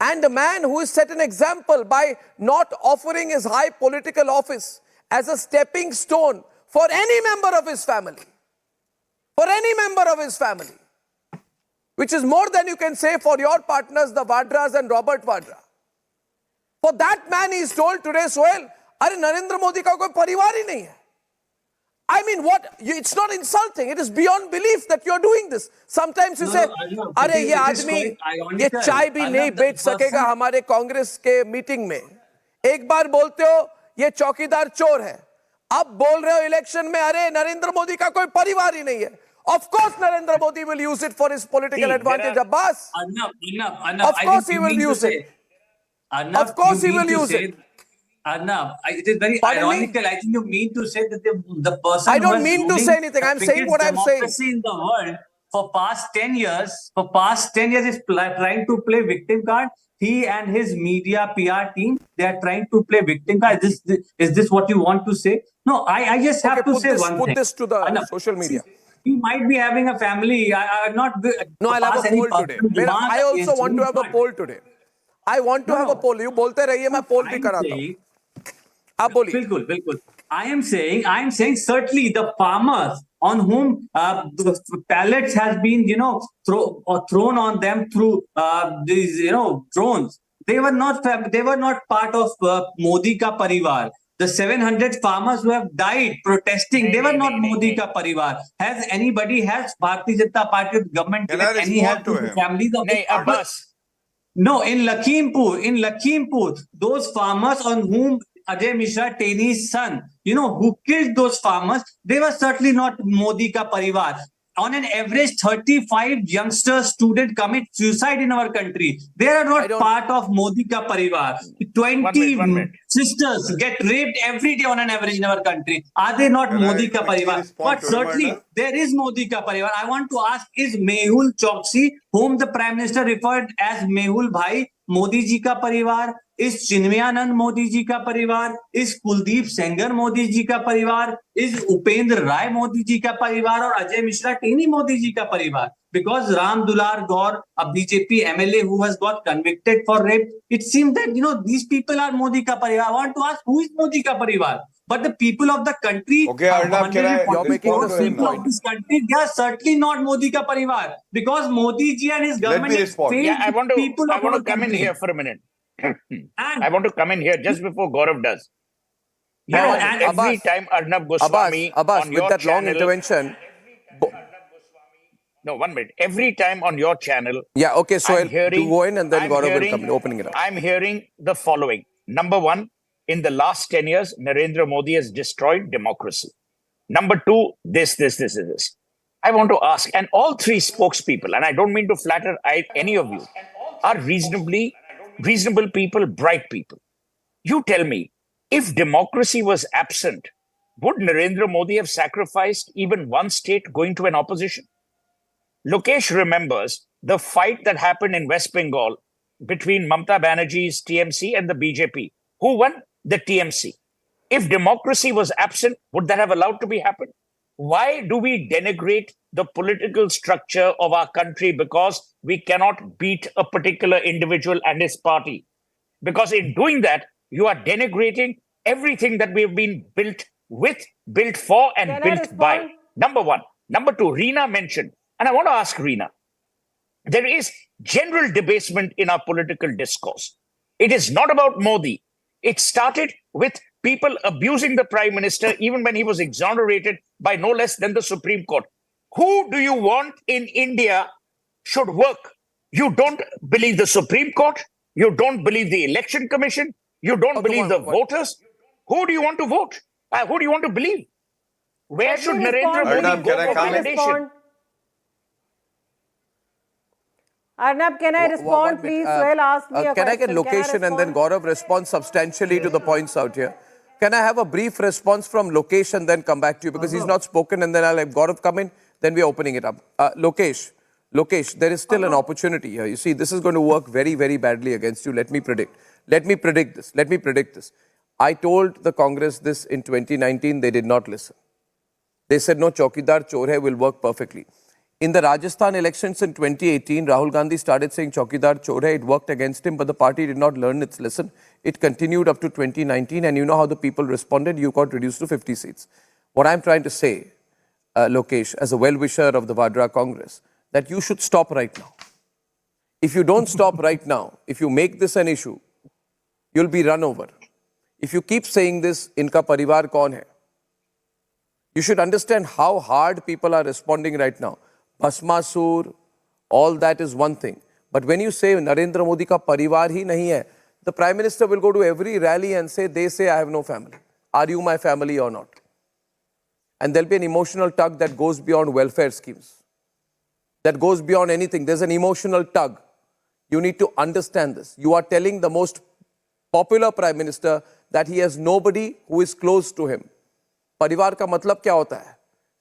And a man who has set an example by not offering his high political office as a stepping stone for any member of his family. For any member of his family. Which is more than you can say for your partners, the Vadras and Robert Vadra. For that man, he is told today, Sohail, Narendra Modi ka koi parivar hi nahi hai. I mean, what? It's not insulting. It is beyond belief that you're doing this. Sometimes you say, "अरे ये आदमी ये चाय भी नहीं बेच सकेगा हमारे कांग्रेस के मीटिंग में." एक बार बोलते हो ये चौकीदार चोर है, अब बोल रहे हो इलेक्शन में अरे नरेंद्र मोदी का कोई परिवार ही नहीं है. Of course, Narendra Modi will use it for his political advantage, Abbas. Arnab, of course, he will use it. Of course, he will use it. Arnab, it is very ironical. I think you mean to say that the person. I don't mean to say anything. I'm saying what I'm saying. In the world for past 10 years, is trying to play victim card. He and his media PR team, they are trying to play victim card. Is this what you want to say? No, I just have to say one thing. Put this to the social media. He might be having a family. I'm not. No, I'll have a poll today. I also want to have a poll today. I want to have a poll. You bolte rahiye, मैं poll भी कराता हूँ. आप बोलिए. बिल्कुल, बिल्कुल. I am saying certainly the farmers on whom the pallets has been, thrown on them through these, drones. They were not part of Modi ka parivar. The 700 farmers who have died protesting, they were not Modi ka parivar. Has Bharatiya Janata Party government given any help to the families of the farmers? No, in Lakhimpur, those farmers on whom Ajay Mishra, Teni's son, who killed those farmers, they were certainly not Modi ka parivar. On an average, 35 youngsters, students commit suicide in our country. They are not part of Modi ka parivar. 20 sisters get raped every day on an average in our country. Are they not Modi ka parivar? But certainly, there is Modi ka parivar. I want to ask, is Mehul Choksi, whom the Prime Minister referred as Mehul Bhai, Modi ji ka parivar? Is Chinmayanand Modi ji ka parivar? Is Kuldeep Sengar Modi ji ka parivar? Is Upendra Rai Modi ji ka parivar? Or Ajay Mishra Teni Modi ji ka parivar? Because Ram Dular Gaur, a BJP MLA who has got convicted for rape, it seems that, these people are Modi ka parivar. I want to ask, who is Modi ka parivar? But the people of the country, okay, Arnab, you're making the same point. Of this country, they are certainly not Modi ka parivar, because Modi ji and his government failed. Yeah, I want to come in here for a minute. I want to come in here just before Gaurav does. Every time Arnab Goswami Abbas, on with your that channel, long intervention. No, 1 minute. Every time on your channel. Yeah, okay, so I'll go in and then Gaurav will come in, opening it up. I'm hearing the following. Number one, in the last 10 years, Narendra Modi has destroyed democracy. Number two, this. I want to ask, and all three spokespeople, and I don't mean to flatter any of you, are reasonable people, bright people. You tell me, if democracy was absent, would Narendra Modi have sacrificed even one state going to an opposition? Lokesh remembers the fight that happened in West Bengal between Mamata Banerjee's TMC and the BJP. Who won? The TMC. If democracy was absent, would that have allowed to be happen? Why do we denigrate the political structure of our country because we cannot beat a particular individual and his party? Because in doing that, you are denigrating everything that we have been built with, built for, and built by. Number one. Number two, Reena mentioned, and I want to ask Reena, there is general debasement in our political discourse. It is not about Modi. It started with people abusing the Prime Minister even when he was exonerated by no less than the Supreme Court. Who do you want in India should work? You don't believe the Supreme Court. You don't believe the Election Commission. You don't believe the voters. Who do you want to vote? Who do you want to believe? Where should Narendra Modi go for validation? Arnab, can I respond, please? Suhail asked me a question. Can I get location and then Gaurav respond substantially to the points out here? Can I have a brief response from Lokesh and then come back to you? Because he's not spoken and then I'll have Gaurav come in. Then we're opening it up. Lokesh, there is still an opportunity here. You see, this is going to work very, very badly against you. Let me predict this. I told the Congress this in 2019. They did not listen. They said, no, Chaukidar Chor hai will work perfectly. In the Rajasthan elections in 2018, Rahul Gandhi started saying Chaukidar Chor hai. It worked against him, but the party did not learn its lesson. It continued up to 2019, and you know how the people responded. You got reduced to 50 seats. What I'm trying to say, Lokesh, as a well-wisher of the Vadra Congress, that you should stop right now. If you don't stop right now, if you make this an issue, you'll be run over. If you keep saying this, inka parivar kaun hai? You should understand how hard people are responding right now. Bhasmasur, all that is one thing. But when you say Narendra Modi ka parivar hi nahi hai, the Prime Minister will go to every rally and say, they say I have no family. Are you my family or not? And there'll be an emotional tug that goes beyond welfare schemes. That goes beyond anything. There's an emotional tug. You need to understand this. You are telling the most popular Prime Minister that he has nobody who is close to him. Parivar ka matlab kya hota hai?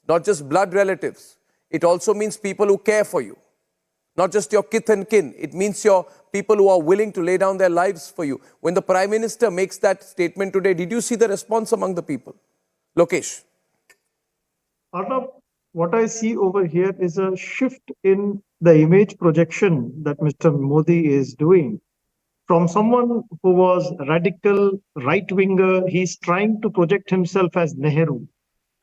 Not just blood relatives. It also means people who care for you. Not just your kith and kin. It means your people who are willing to lay down their lives for you. When the Prime Minister makes that statement today, did you see the response among the people? Lokesh. Arnab, what I see over here is a shift in the image projection that Mr. Modi is doing. From someone who was radical right-winger, he's trying to project himself as Nehru,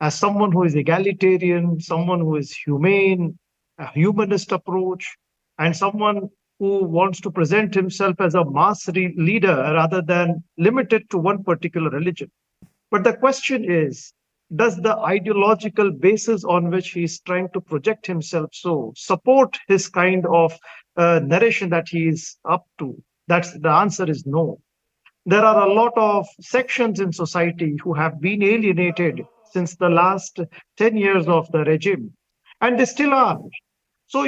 as someone who is egalitarian, someone who is humane, a humanist approach, and someone who wants to present himself as a mass leader rather than limited to one particular religion. But the question is, does the ideological basis on which he's trying to project himself so support his kind of narration that he is up to? That's the answer is no. There are a lot of sections in society who have been alienated since the last 10 years of the regime, and they still are. So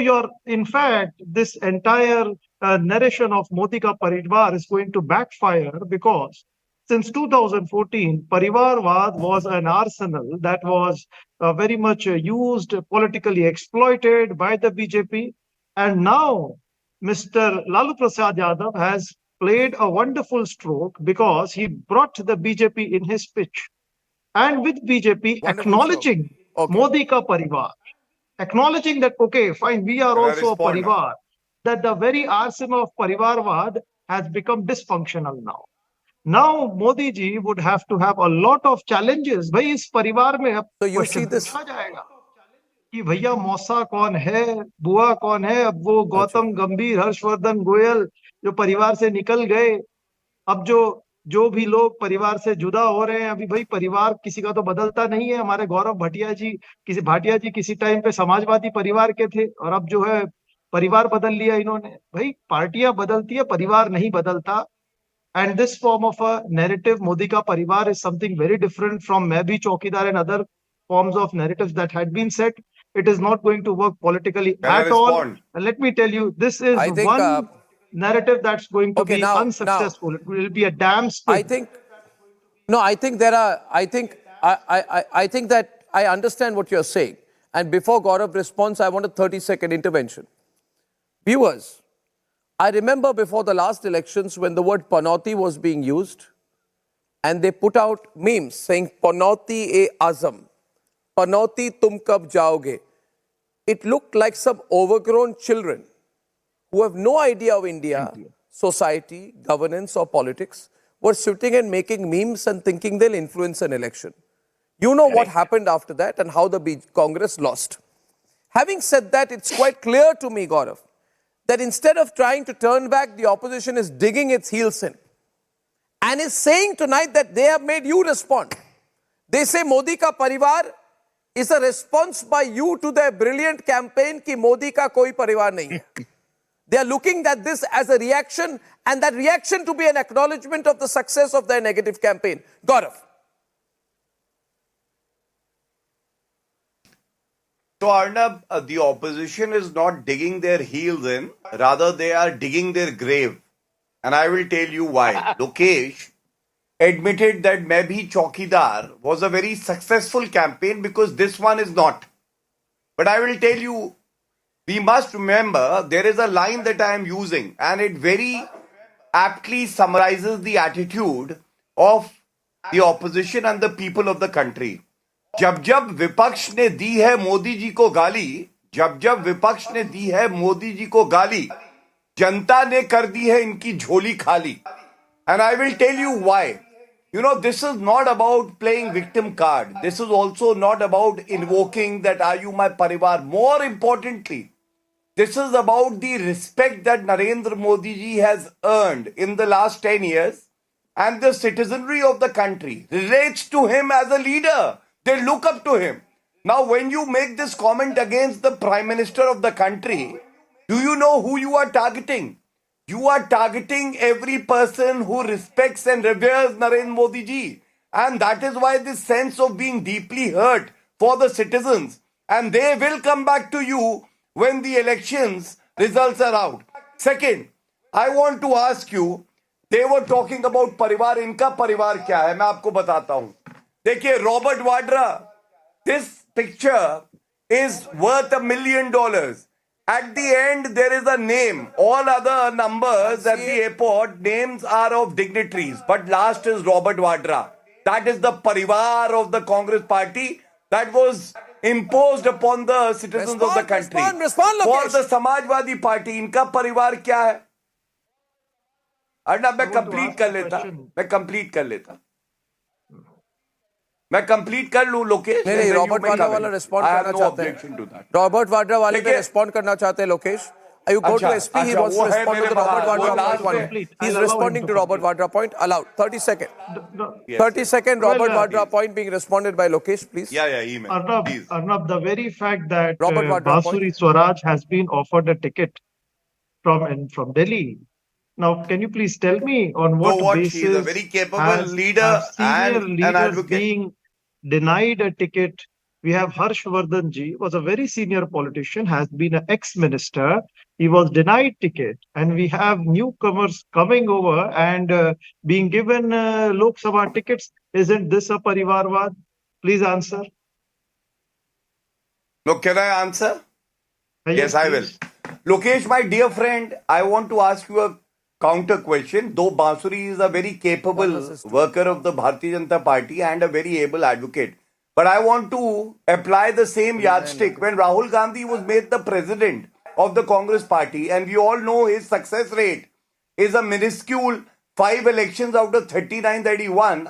in fact, this entire narration of Modi ka Parivar is going to backfire because since 2014, Parivarvad was an arsenal that was very much used, politically exploited by the BJP. And now Mr. Lalu Prasad Yadav has played a wonderful stroke because he brought the BJP in his pitch. And with BJP acknowledging Modi ka Parivar, acknowledging that, okay, fine, we are also a Parivar, that the very arsenal of Parivarvad has become dysfunctional now. Now Modi ji would have to have a lot of challenges. Bhai is parivar mein ab question पूछा जाएगा कि भैया मौसा कौन है, बुआ कौन है, अब वो गौतम गंभीर, हर्षवर्धन गोयल जो परिवार से निकल गए, अब जो भी लोग परिवार से जुदा हो रहे हैं, अभी भाई परिवार किसी का तो बदलता नहीं है. हमारे गौरव भाटिया जी किसी टाइम पे समाजवादी परिवार के थे और अब जो है परिवार बदल लिया इन्होंने. भाई पार्टियां बदलती है, परिवार नहीं बदलता. And this form of a narrative, Modi ka Parivar, is something very different from Maybe Chaukidar and other forms of narratives that had been set. It is not going to work politically at all. And let me tell you, this is one narrative that's going to be unsuccessful. It will be a damn spin. I think that I understand what you're saying. And before Gaurav responds, I want a 30-second intervention. Viewers, I remember before the last elections when the word Panauti was being used and they put out memes saying Panauti-e-Azam, Panauti tum kab jaoge. It looked like some overgrown children who have no idea of India, society, governance or politics were sitting and making memes and thinking they'll influence an election. You know what happened after that and how the Congress lost. Having said that, it's quite clear to me, Gaurav, that instead of trying to turn back, the opposition is digging its heels in and is saying tonight that they have made you respond. They say Modi ka Parivar is a response by you to their brilliant campaign ki Modi ka koi parivar nahi hai. They are looking at this as a reaction and that reaction to be an acknowledgement of the success of their negative campaign. Gaurav. So Arnab, the opposition is not digging their heels in, rather they are digging their grave. And I will tell you why. Lokesh admitted that Maybe Chaukidar was a very successful campaign because this one is not. But I will tell you, we must remember there is a line that I am using and it very aptly summarizes the attitude of the opposition and the people of the country. जब जब विपक्ष ने दी है मोदी जी को गाली, जब विपक्ष ने दी है मोदी जी को गाली, जनता ने कर दी है इनकी झोली खाली. And I will tell you why. You know, this is not about playing victim card. This is also not about invoking that are you my parivar. More importantly, this is about the respect that Narendra Modi ji has earned in the last 10 years and the citizenry of the country relates to him as a leader. They look up to him. Now, when you make this comment against the Prime Minister of the country, do you know who you are targeting? You are targeting every person who respects and reveres Narendra Modi ji. And that is why this sense of being deeply hurt for the citizens. And they will come back to you when the elections results are out. Second, I want to ask you, they were talking about परिवार, इनका परिवार क्या है मैं आपको बताता हूं. देखिए Robert Vadra, this picture is worth $1 million. At the end, there is a name. All other numbers at the airport, names are of dignitaries. But last is Robert Vadra. That is the parivar of the Congress party that was imposed upon the citizens of the country. For the Samajwadi party, इनका परिवार क्या है? अर्नब मैं complete कर लूं लोकेश. नहीं Robert Vadra वाला respond करना चाहते हैं. रॉबर्ट वाड्रा वाले पे रिस्पॉन्ड करना चाहते हैं Lokesh. You go to SP, he wants to respond to the Robert Vadra point. He's responding to Robert Vadra point. Allowed. 30 seconds. 30 second Robert Vadra point being responded by Lokesh, please. Arnab, the very fact that Basuri Swaraj has been offered a ticket from Delhi. Now, can you please tell me on what basis she is a very capable leader and an advocate being denied a ticket? We have Harshvardhan ji, was a very senior politician, has been an ex-minister. He was denied ticket, and we have newcomers coming over and being given Lok Sabha tickets. Isn't this a parivarwad? Please answer. No, can I answer? Yes, I will. Lokesh, my dear friend, I want to ask you a counter question. Though Basuri is a very capable worker of the Bharatiya Janata Party and a very able advocate, but I want to apply the same yardstick. When Rahul Gandhi was made the president of the Congress party, and we all know his success rate is a minuscule 5 elections out of 39 that he won.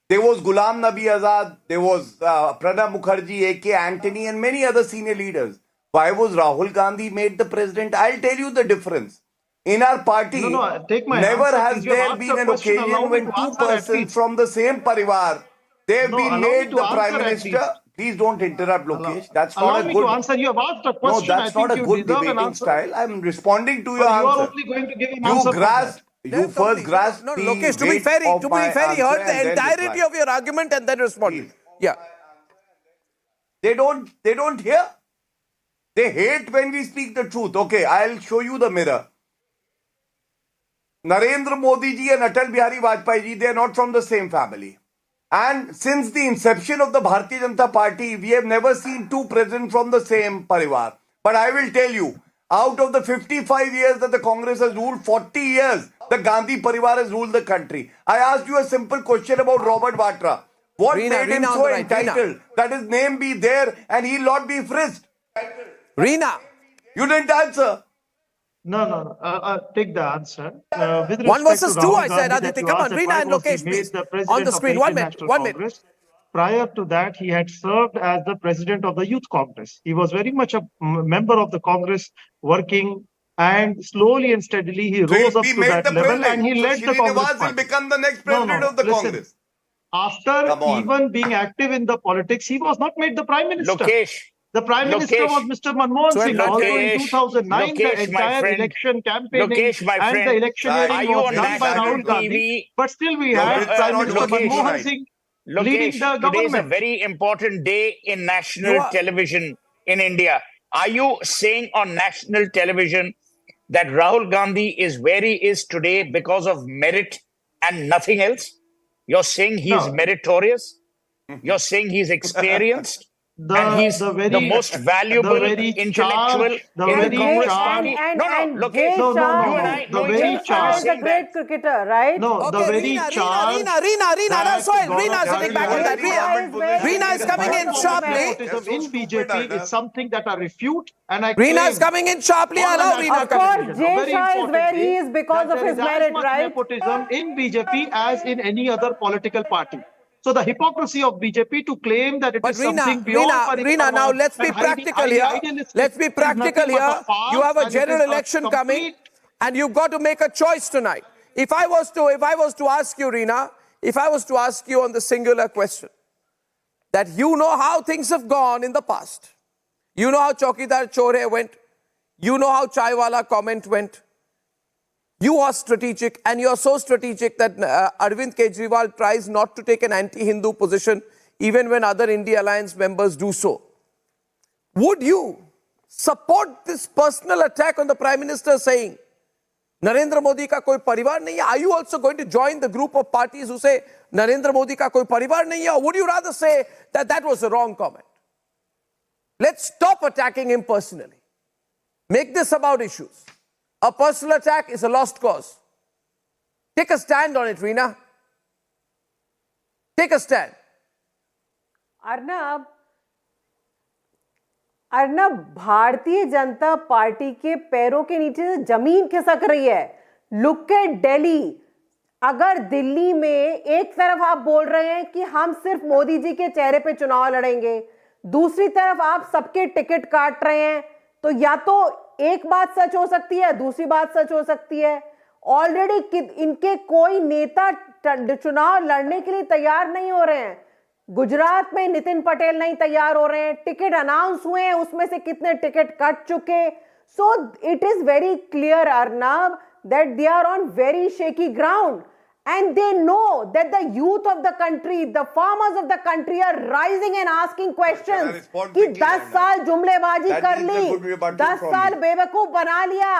There was Ghulam Nabi Azad, there was Pranab Mukherjee, A.K. Antony, and many other senior leaders. Why was Rahul Gandhi made the president? I'll tell you the difference. In our party, never has there been an occasion when two persons from the same parivar, they've been made the prime minister. Please don't interrupt, Lokesh. That's not a good. To answer. You have asked a question. No, that's not a good debating style. I'm responding to your answer. You are only going to give an answer. You first grasp no, Lokesh, to be fair, he heard the entirety of your argument and then responded. Yeah. They don't hear. They hate when we speak the truth. Okay, I'll show you the mirror. Narendra Modi ji and Atal Bihari Vajpayee ji, they are not from the same family. And since the inception of the Bharatiya Janata Party, we have never seen two presidents from the same parivar. But I will tell you, out of the 55 years that the Congress has ruled, 40 years the Gandhi parivar has ruled the country. I asked you a simple question about Robert Vadra. What made him so entitled that his name be there and he'll not be frisked? Reena, you didn't answer. No. Take the answer. 1 versus 2, I said. Aditi, come on, Reena and Lokesh, please. On the screen, 1 minute. 1 minute. Prior to that, he had served as the president of the Youth Congress. He was very much a member of the Congress, working, and slowly and steadily he rose up to that level and he led the Congress party. Will become the next president of the Congress. After even being active in the politics, he was not made the prime minister. Lokesh. The Prime Minister was Mr. Manmohan Singh. Also in 2009, the entire election campaigning and the electioneering was done by Rahul Gandhi. But still we had Prime Minister Manmohan Singh leading the government. Today is a very important day in national television in India. Are you saying on national television that Rahul Gandhi is where he is today because of merit and nothing else? You're saying he's meritorious? You're saying he's experienced? And he's the most valuable intellectual in the Congress party. The very charge is a great cricketer, right? No, the very charge. Reena sitting back on that. Reena is coming in sharply. In BJP is something that I refute, and I. Reena is coming in sharply. Allow Reena. Of course, Jay Shah is where he is because of his merit, right? Nepotism in BJP as in any other political party. So the hypocrisy of BJP to claim that it is something beyond Reena, now let's be practical here. Let's be practical here. You have a general election coming, and you've got to make a choice tonight. If I was to ask you, Reena, if I was to ask you on the singular question, that you know how things have gone in the past. You know how Chaukidar Chore went. You know how Chaiwala comment went. You are strategic, and you are so strategic that Arvind Kejriwal tries not to take an anti-Hindu position even when other India Alliance members do so. Would you support this personal attack on the Prime Minister saying, Narendra Modi ka koi parivar nahi hai? Are you also going to join the group of parties who say Narendra Modi ka koi parivar nahi hai? Or would you rather say that that was a wrong comment? Let's stop attacking him personally. Make this about issues. A personal attack is a lost cause. Take a stand on it, Reena. Take a stand. Arnab, Bharatiya Janata party के पैरों के नीचे से जमीन खिसक रही है. Look at Delhi. अगर दिल्ली में एक तरफ आप बोल रहे हैं कि हम सिर्फ मोदी जी के चेहरे पे चुनाव लड़ेंगे, दूसरी तरफ आप सबके टिकट काट रहे हैं, तो या तो एक बात सच हो सकती है, दूसरी बात सच हो सकती है. ऑलरेडी इनके कोई नेता चुनाव लड़ने के लिए तैयार नहीं हो रहे हैं. गुजरात में नितिन पटेल नहीं तैयार हो रहे हैं. टिकट अनाउंस हुए हैं, उसमें से कितने टिकट कट चुके. So it is very clear, Arnab, that they are on very shaky ground, and they know that the youth of the country, the farmers of the country are rising and asking questions कि 10 साल जुमलेबाजी कर ली, 10 साल बेवकूफ बना लिया,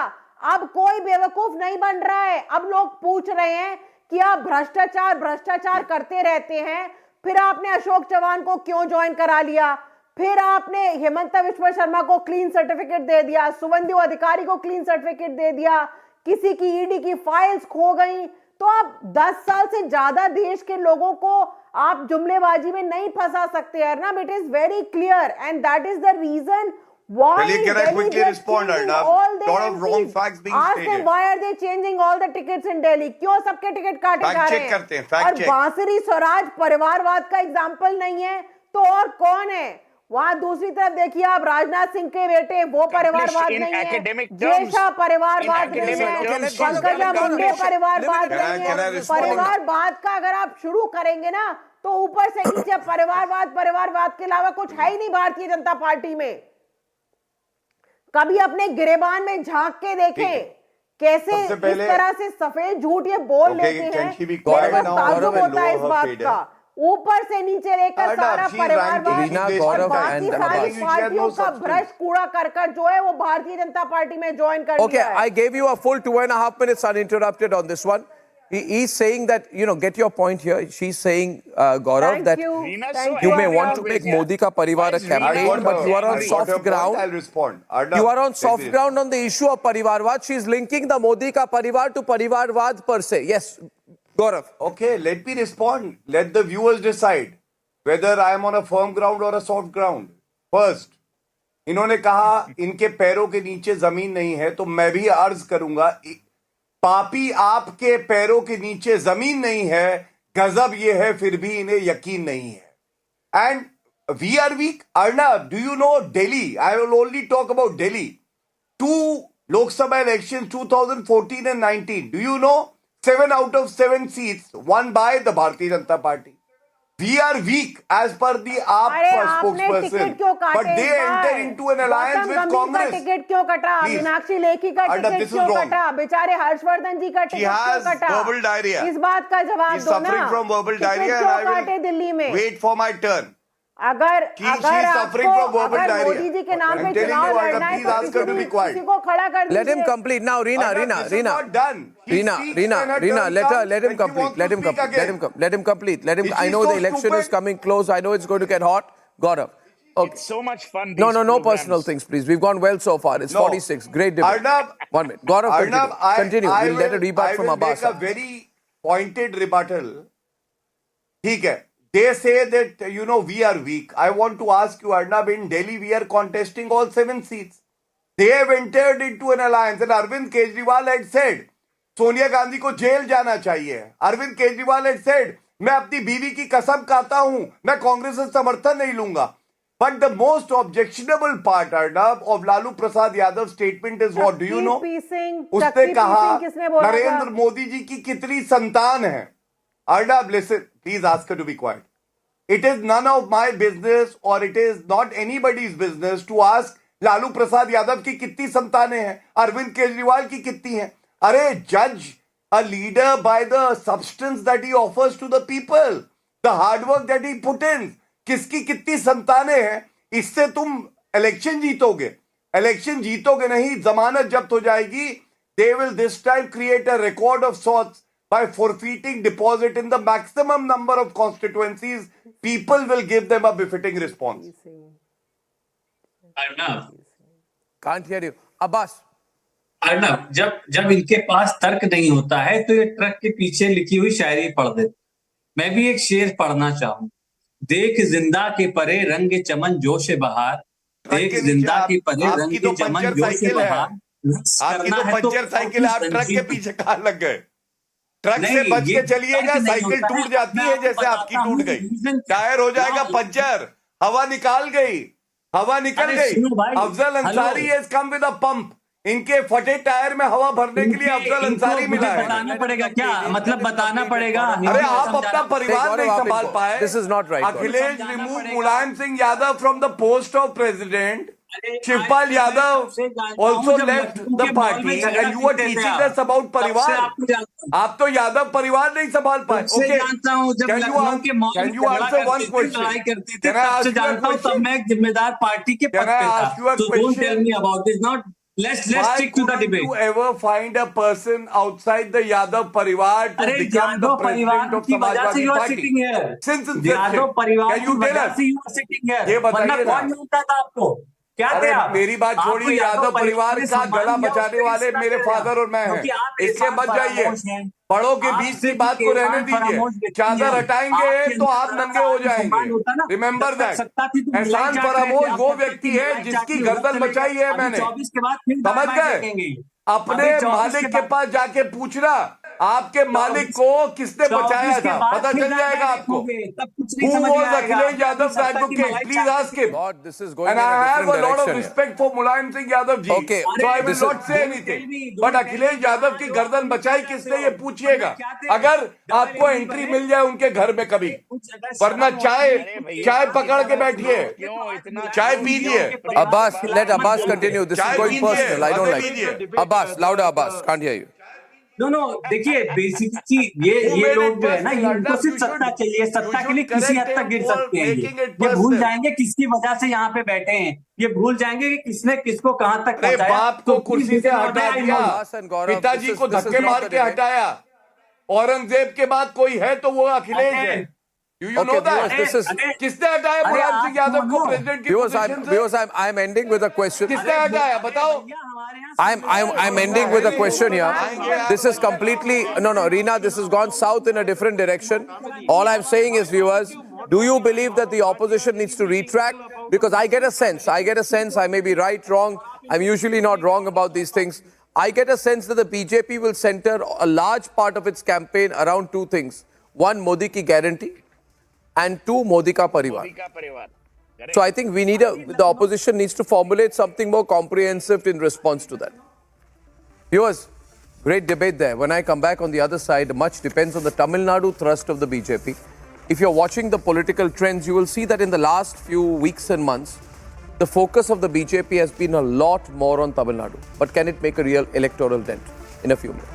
अब कोई बेवकूफ नहीं बन रहा है. अब लोग पूछ रहे हैं कि आप भ्रष्टाचार करते रहते हैं, फिर आपने अशोक चौहान को क्यों ज्वाइन करा लिया, फिर आपने हेमंत विश्व शर्मा को क्लीन सर्टिफिकेट दे दिया, शुभेंदु अधिकारी को क्लीन सर्टिफिकेट दे दिया, किसी की ईडी की फाइल्स खो गई. तो आप 10 साल से ज्यादा देश के लोगों को आप जुमलेबाजी में नहीं फंसा सकते हैं ना. It is very clear, and that is the reason why can I quickly respond, Arnab? Lot of wrong facts being stated. Ask them why are they changing all the tickets in Delhi? क्यों सबके ticket काटे जा रहे हैं? करते हैं, fact और check. बांसुरी स्वराज परिवारवाद का एग्जाम्पल नहीं है तो और कौन है? वहां दूसरी तरफ देखिए आप, राजनाथ सिंह के बेटे, वो परिवारवाद नहीं है, जयशाह परिवारवाद नहीं है, पंकजा मुंडे परिवारवाद नहीं है. परिवारवाद का अगर आप शुरू करेंगे ना तो ऊपर से नीचे परिवारवाद के अलावा कुछ है ही नहीं भारतीय जनता पार्टी में. कभी अपने गिरेबान में झांक के देखें कैसे इस तरह से सफेद झूठ ये बोल लेते हैं. ताज्जुब होता है इस बात का. ऊपर से नीचे लेकर सारा परिवारवाद और बाकी सारी पार्टियों का भ्रष्ट कूड़ा करकट जो है वो भारतीय जनता पार्टी में ज्वाइन कर लिया है. I gave you a full 2.5 minutes uninterrupted on this one. He's saying that, get your point here. She's saying, Gaurav, that you may want to make Modi ka parivar a campaign, but you are on soft ground. I'll respond. You are on soft ground on the issue of parivarvad. She's linking the Modi ka parivar to parivarvad per se. Yes, Gaurav. Okay, let me respond. Let the viewers decide whether I am on a firm ground or a soft ground. First, इन्होंने कहा इनके पैरों के नीचे जमीन नहीं है, तो मैं भी अर्ज करूंगा, पापी आपके पैरों के नीचे जमीन नहीं है, गजब ये है फिर भी इन्हें यकीन नहीं है. And we are weak. Arnab, do you know Delhi? I will only talk about Delhi. 2 Lok Sabha election 2014 and 19. Do you know 7 out of 7 seats won by the Bharatiya Janata Party? We are weak as per the AAP spokesperson, but they enter into an alliance with Congress. Ticket क्यों कटा? मीनाक्षी लेखी का ticket क्यों कटा? बेचारे हर्षवर्धन जी का ticket क्यों कटा? verbal diarrhea. इस बात का जवाब दो ना. Suffering from verbal diarrhea, and I will Delhi में wait for my turn. अगर मोदी जी के नाम पे चुनाव लड़ना है तो किसी को खड़ा कर दीजिए. Let him complete now. Reena, let him complete. I know the election is coming close. I know it's going to get hot. Gaurav. Okay. It's so much fun. No personal things, please. We've gone well so far. It's 46. Great debate. Arnab, 1 minute. Gaurav, continue. We'll let a rebut from Abbas. I will make a very pointed rebuttal. ठीक है. They say that, we are weak. I want to ask you, Arnab, in Delhi, we are contesting all 7 seats. They have entered into an alliance, and Arvind Kejriwal had said, Sonia Gandhi को jail जाना चाहिए. Arvind Kejriwal had said, मैं अपनी बीवी की कसम खाता हूं, मैं कांग्रेस से समर्थन नहीं लूंगा. But the most objectionable part, Arnab, of Lalu Prasad Yadav's statement is what? Do you know? उसने कहा, नरेंद्र मोदी जी की कितनी संतान है. Arnab, listen, please ask her to be quiet. It is none of my business or it is not anybody's business to ask Lalu Prasad Yadav की कितनी संतानें हैं, अरविंद केजरीवाल की कितनी हैं. अरे judge a leader by the substance that he offers to the people, the hard work that he put in. किसकी कितनी संतानें हैं, इससे तुम इलेक्शन जीतोगे. इलेक्शन जीतोगे नहीं, जमानत जब्त हो जाएगी. They will this time create a record of sorts by forfeiting deposit in the maximum number of constituencies. People will give them a befitting response. Arnab, Can't hear you. Abbas. Arnab, जब इनके पास तर्क नहीं होता है तो ये ट्रक के पीछे लिखी हुई शायरी पढ़ दे. मैं भी एक शेर पढ़ना चाहूं. देख जिंदा के परे रंग चमन जोश बहार, देख जिंदा के परे रंग चमन जोश बहार. आपकी तो पंचर साइकिल, आप ट्रक के पीछे कहाँ लग गए? ट्रक से बच के चलिएगा, साइकिल टूट जाती है जैसे आपकी टूट गई. टायर हो जाएगा पंचर, हवा निकाल गई, हवा निकल गई. Afzal Ansari has come with a pump. इनके फटे टायर में हवा भरने के लिए अफजल अंसारी मिला है. बताना पड़ेगा क्या? मतलब बताना पड़ेगा. अरे आप अपना परिवार नहीं संभाल पाए. This is not right. Akhilesh remove Mulayam Singh Yadav from the post of president. Shivpal Yadav also left the party and you were teaching us about परिवार. आप तो यादव परिवार नहीं संभाल पाए. Okay. Can you answer one question? Can I ask you a question? तब मैं एक जिम्मेदार पार्टी के पद पे था. So don't tell me about this. Not let's stick to the debate. Why couldn't you ever find a person outside the Yadav परिवार to become the president of Samajwadi Party? Since inception. Yadav परिवार Can you tell us? you are sitting here. ये बताइए ना. कौन जानता था आपको? क्या थे आप? मेरी बात छोड़िए. यादव परिवार का गला बचाने वाले मेरे फादर और मैं हैं. इससे बच जाइए. बड़ों के बीच की बात को रहने दीजिए. चादर हटाएंगे तो आप नंगे हो जाएंगे. Remember that. एहसान फरामोश वो व्यक्ति है जिसकी गर्दन बचाई है मैंने. समझ गए? अपने मालिक के पास जाके पूछना, आपके मालिक को किसने बचाया था, पता चल जाएगा आपको. Who was Akhilesh Yadav's advocate? Please ask him. And I have a lot of respect for Mulayam Singh Yadav ji. Okay. So I will not say anything. But Akhilesh Yadav की गर्दन बचाई किसने, ये पूछिएगा. अगर आपको एंट्री मिल जाए उनके घर में कभी, वरना चाय पकड़ के बैठिए, चाय पीजिए. Abbas, let Abbas continue. This is going personal. I don't like it. Abbas, louder Abbas. Can't hear you. No, देखिए बेसिकली ये लोग जो है ना, इनको सिर्फ सत्ता चाहिए. सत्ता के लिए किसी हद तक गिर सकते हैं. ये भूल जाएंगे किसकी वजह से यहाँ पे बैठे हैं. ये भूल जाएंगे कि किसने किसको कहाँ तक पहुंचाया. बाप को कुर्सी से हटा दिया, पिताजी को धक्के मार के हटाया. औरंगजेब के बाद कोई है तो वो अखिलेश है. You know that? किसने हटाया मुलायम सिंह यादव को प्रेसिडेंट की पोजीशन से? Because I'm ending with a question. किसने हटाया बताओ? I'm ending with a question here. This is completely no, Reena. This has gone south in a different direction. All I'm saying is, viewers, do you believe that the opposition needs to retract? Because I get a sense. I may be right, wrong. I'm usually not wrong about these things. I get a sense that the BJP will center a large part of its campaign around two things: one, Modi ki guarantee, and two, Modi ka parivar. So I think the opposition needs to formulate something more comprehensive in response to that. Viewers, great debate there. When I come back on the other side, much depends on the Tamil Nadu thrust of the BJP. If you're watching the political trends, you will see that in the last few weeks and months, the focus of the BJP has been a lot more on Tamil Nadu. But can it make a real electoral dent? In a few minutes.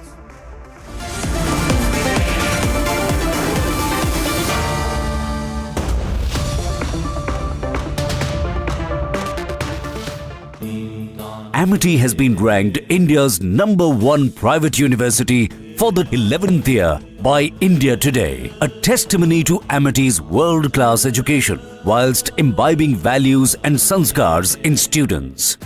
Amity has been ranked India's #1 private university for the 11th year by India Today, a testimony to Amity's world-class education whilst imbibing values and sanskars in students.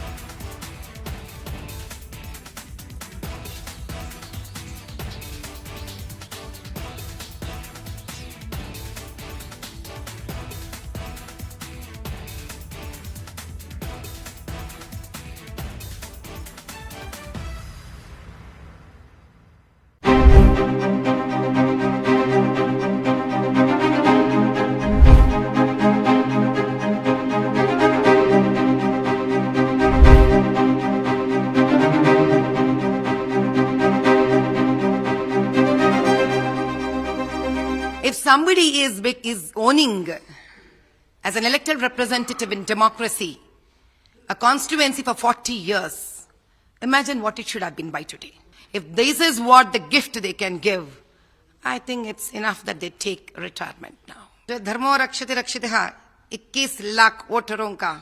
If somebody is owning as an elected representative in democracy, a constituency for 40 years, imagine what it should have been by today. If this is what the gift they can give, I think it's enough that they take retirement now. धर्मो रक्षते रक्षितः 21 लाख वोटरों का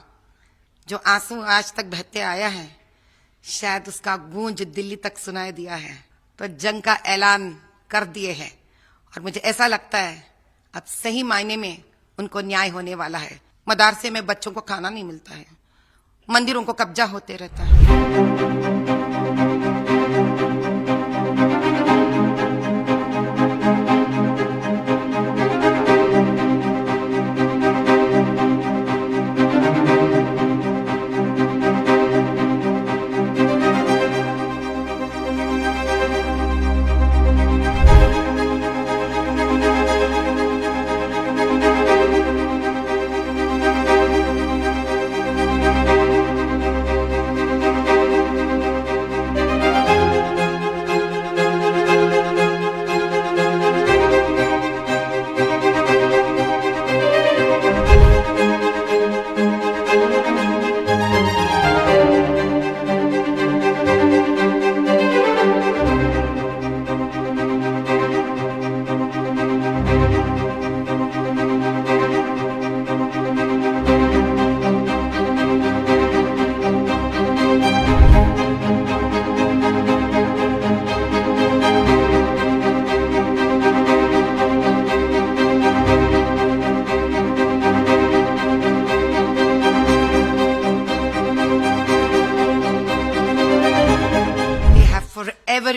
जो आंसू आज तक बहते आया है, शायद उसका गूंज दिल्ली तक सुनाई दिया है, तो जंग का ऐलान कर दिए है। और मुझे ऐसा लगता है अब सही मायने में उनको न्याय होने वाला है। मदरसे में बच्चों को खाना नहीं मिलता है, मंदिरों को कब्जा होते रहता है।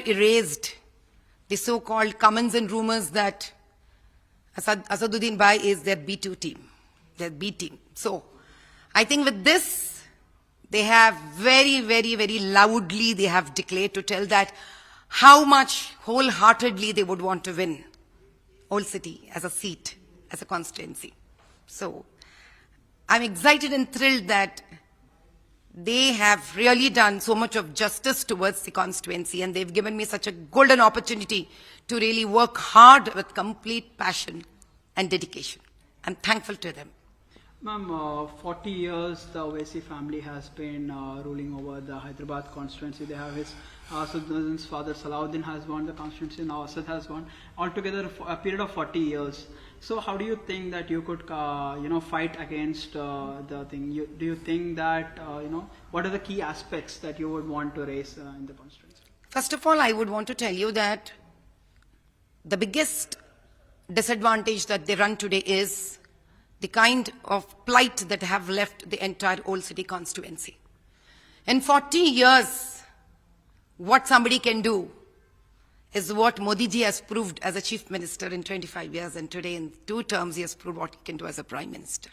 Erased the so-called comments and rumors that Asaduddin Bhai is their B2 team, their B team. So I think with this, they have very, very, very loudly, they have declared to tell that how much wholeheartedly they would want to win Old City as a seat, as a constituency. So I'm excited and thrilled that they have really done so much of justice towards the constituency, and they've given me such a golden opportunity to really work hard with complete passion and dedication. I'm thankful to them. Ma'am, 40 years the Owaisi family has been ruling over the Hyderabad constituency. They have his Assad's father Salahuddin has won the constituency, now Assad has won. Altogether a period of 40 years. So how do you think that you could, fight against the thing? Do you think that, what are the key aspects that you would want to raise in the constituency? First of all, I would want to tell you that the biggest disadvantage that they run today is the kind of plight that have left the entire Old City constituency. In 40 years, what somebody can do is what Modi ji has proved as a chief minister in 25 years, and today in 2 terms he has proved what he can do as a prime minister.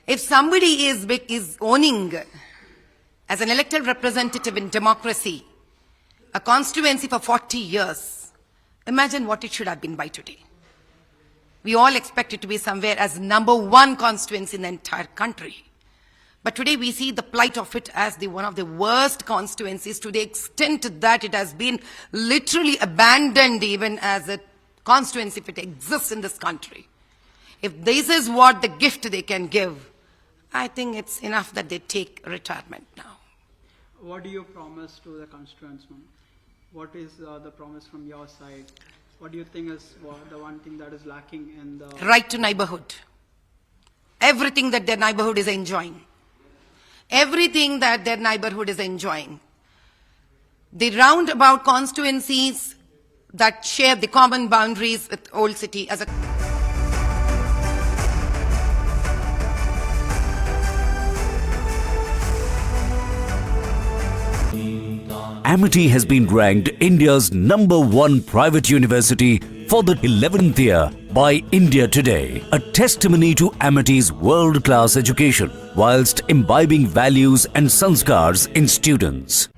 If somebody is owning, as an elected representative in democracy, a constituency for 40 years, imagine what it should have been by today. We all expect it to be somewhere as #1 constituency in the entire country. But today we see the plight of it as one of the worst constituencies, to the extent that it has been literally abandoned even as a constituency if it exists in this country. If this is what the gift they can give, I think it's enough that they take retirement now. What do you promise to the constituents, ma'am? What is the promise from your side? What do you think is the one thing that is lacking in the... Right to neighborhood. Everything that their neighborhood is enjoying. Everything that their neighborhood is enjoying. The roundabout constituencies that share the common boundaries with Old City as a... Amity has been ranked India's #1 private university for the 11th year by India Today, a testimony to Amity's world-class education whilst imbibing values and sanskars in students.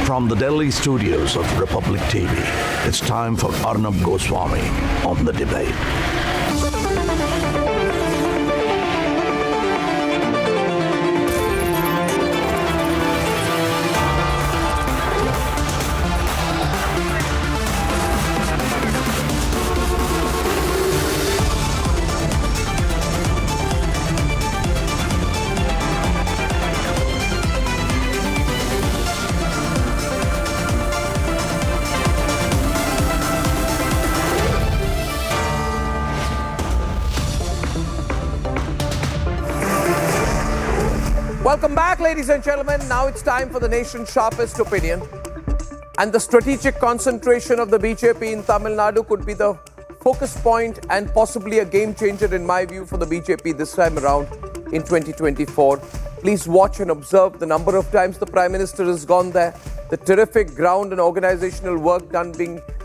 From the Delhi studios of Republic TV, it's time for Arnab Goswami on The Debate. Welcome back, ladies and gentlemen. Now it's time for the nation's sharpest opinion. And the strategic concentration of the BJP in Tamil Nadu could be the focus point and possibly a game changer, in my view, for the BJP this time around in 2024. Please watch and observe the number of times the Prime Minister has gone there, the terrific ground and organizational work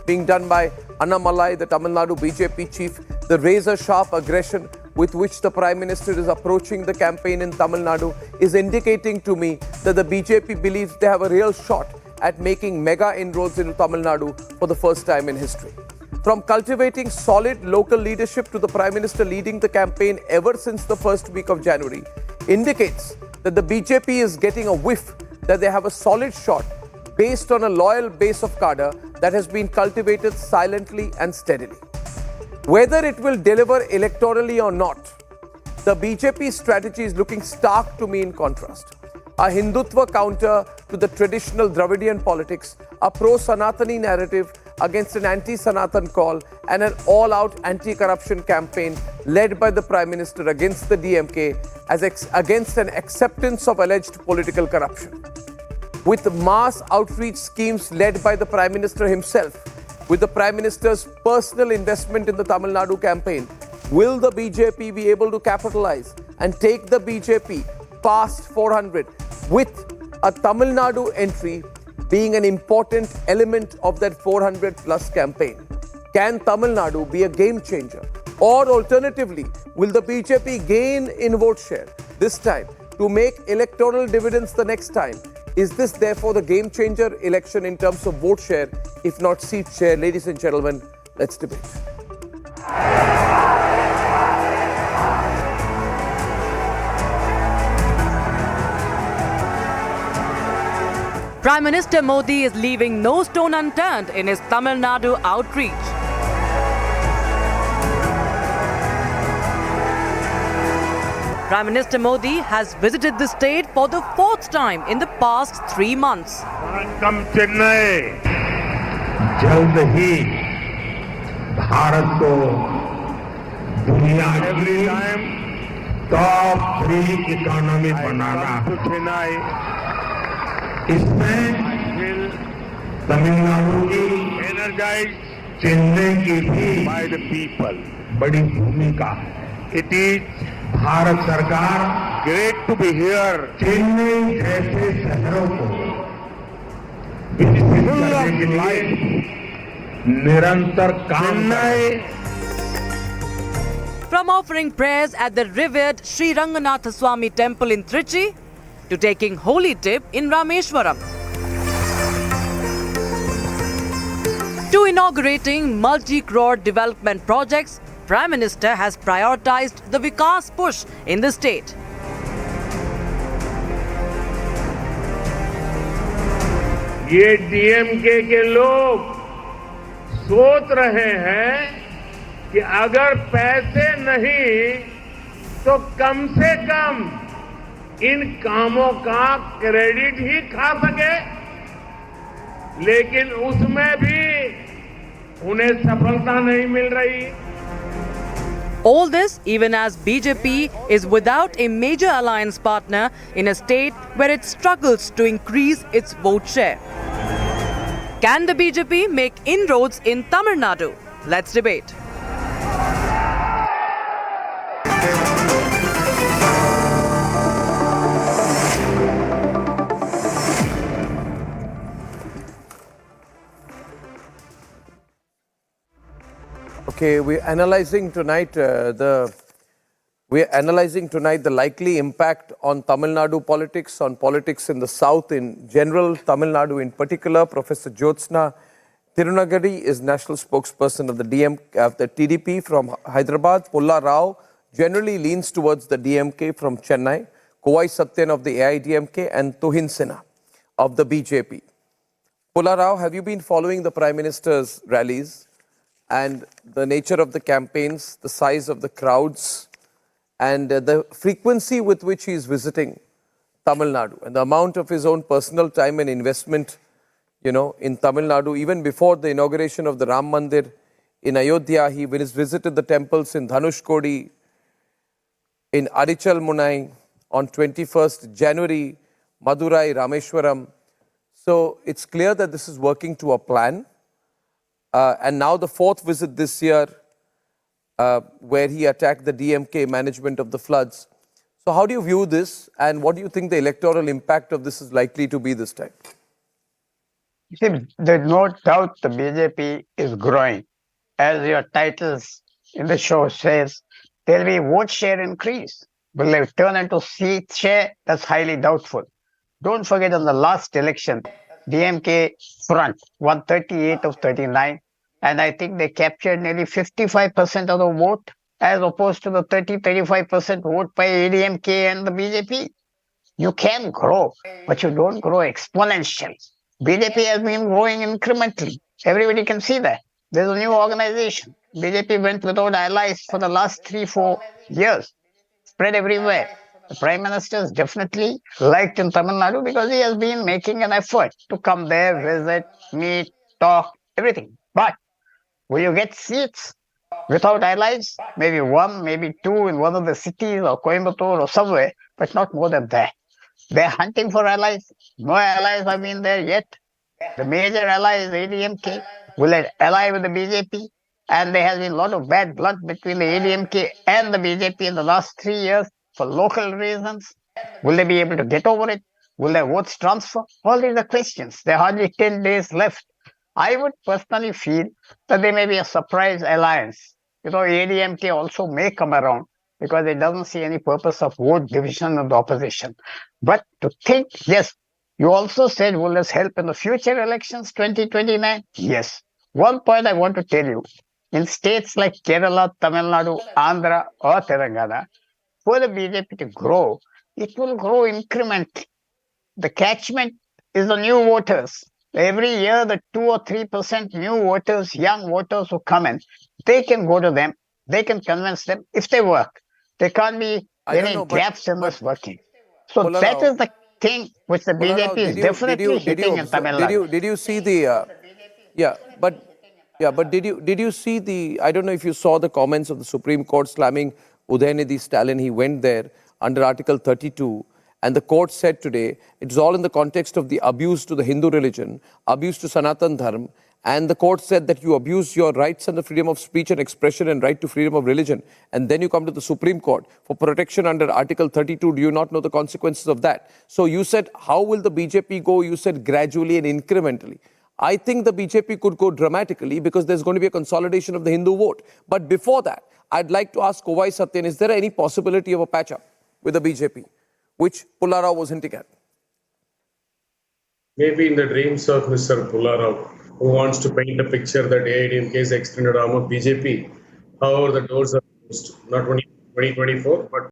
being done by Annamalai, the Tamil Nadu BJP chief, the razor-sharp aggression with which the Prime Minister is approaching the campaign in Tamil Nadu is indicating to me that the BJP believes they have a real shot at making mega inroads into Tamil Nadu for the first time in history. From cultivating solid local leadership to the Prime Minister leading the campaign ever since the first week of January indicates that the BJP is getting a whiff that they have a solid shot based on a loyal base of cadre that has been cultivated silently and steadily. Whether it will deliver electorally or not, the BJP strategy is looking stark to me in contrast. A Hindutva counter to the traditional Dravidian politics, a pro-Sanatani narrative against an anti-Sanatan call, and an all-out anti-corruption campaign led by the Prime Minister against the DMK against an acceptance of alleged political corruption. With mass outreach schemes led by the Prime Minister himself, with the Prime Minister's personal investment in the Tamil Nadu campaign, will the BJP be able to capitalize and take the BJP past 400, with a Tamil Nadu entry being an important element of that 400 plus campaign? Can Tamil Nadu be a game changer? Or alternatively, will the BJP gain in vote share this time to make electoral dividends the next time? Is this therefore the game changer election in terms of vote share, if not seat share? Ladies and gentlemen, let's debate. Prime Minister Modi is leaving no stone unturned in his Tamil Nadu outreach. Prime Minister Modi has visited the state for the fourth time in the past 3 months. Come Chennai, जल्द ही भारत को दुनिया every time top 3 economy बनाना Chennai, इसमें तमिलनाडु की energized Chennai की भी by the people बड़ी भूमिका है. It is भारत सरकार great to be here. Chennai जैसे शहरों को विकसित करने के लिए निरंतर काम करे. From offering prayers at the revered Sri Ranganatha Swami temple in Trichy to taking holy dip in Rameshwaram, to inaugurating multi-crore development projects, Prime Minister has prioritized the Vikas push in the state. ये DMK के लोग सोच रहे हैं कि अगर पैसे नहीं तो कम से कम इन कामों का क्रेडिट ही खा सके, लेकिन उसमें भी उन्हें सफलता नहीं मिल रही. All this even as BJP is without a major alliance partner in a state where it struggles to increase its vote share. Can the BJP make inroads in Tamil Nadu? Let's debate. Okay, we're analyzing tonight the likely impact on Tamil Nadu politics, on politics in the south in general, Tamil Nadu in particular. Professor Jyotsna Tirunagari is national spokesperson of the TDP from Hyderabad. Pulla Rao generally leans towards the DMK from Chennai. Kovai Satyan of the AIDMK and Tuhin Sinha of the BJP. Pulla Rao, have you been following the Prime Minister's rallies and the nature of the campaigns, the size of the crowds, and the frequency with which he is visiting Tamil Nadu, and the amount of his own personal time and investment, in Tamil Nadu? Even before the inauguration of the Ram Mandir in Ayodhya, he visited the temples in Dhanushkodi, in Arichal Munai on 21st January, Madurai, Rameshwaram. So it's clear that this is working to a plan. And now the fourth visit this year, where he attacked the DMK management of the floods. So how do you view this, and what do you think the electoral impact of this is likely to be this time? See, there's no doubt the BJP is growing. As your titles in the show says, there will be vote share increase. Will they turn into seat share? That's highly doubtful. Don't forget, in the last election, DMK front won 38 of 39, and I think they captured nearly 55% of the vote, as opposed to the 30-35% vote by ADMK and the BJP. You can grow, but you don't grow exponentially. BJP has been growing incrementally. Everybody can see that. There's a new organization. BJP went without allies for the last 3-4 years, spread everywhere. The Prime Minister is definitely liked in Tamil Nadu because he has been making an effort to come there, visit, meet, talk, everything. But will you get seats without allies? Maybe one, maybe two in one of the cities or Coimbatore or somewhere, but not more than that. They're hunting for allies. No allies have been there yet. The major ally is ADMK. Will it ally with the BJP? And there has been a lot of bad blood between the ADMK and the BJP in the last 3 years for local reasons. Will they be able to get over it? Will their votes transfer? All these are questions. There are hardly 10 days left. I would personally feel that there may be a surprise alliance. ADMK also may come around because it doesn't see any purpose of vote division of the opposition. But to think, yes, you also said, will this help in the future elections, 2029? Yes. One point I want to tell you, in states like Kerala, Tamil Nadu, Andhra or Telangana, for the BJP to grow, it will grow incrementally. The catchment is the new voters. Every year, the 2 or 3% new voters, young voters who come in, they can go to them, they can convince them if they work. There can't be any gaps in this working. So that is the thing which the BJP is definitely hitting in Tamil Nadu. Did you see the... But did you see the... I don't know if you saw the comments of the Supreme Court slamming Udayanidhi Stalin. He went there under Article 32. And the court said today, it's all in the context of the abuse to the Hindu religion, abuse to Sanatan Dharma. And the court said that you abuse your rights and the freedom of speech and expression and right to freedom of religion. And then you come to the Supreme Court for protection under Article 32. Do you not know the consequences of that? So you said, how will the BJP go? You said gradually and incrementally. I think the BJP could go dramatically because there's going to be a consolidation of the Hindu vote. But before that, I'd like to ask Kovai Satyan, is there any possibility of a patch-up with the BJP, which Pulla Rao was hinting at? Maybe in the dreams of Mr. Pulla Rao, who wants to paint a picture that AIDMK is extended arm of BJP. However, the doors are closed, not only 2024, but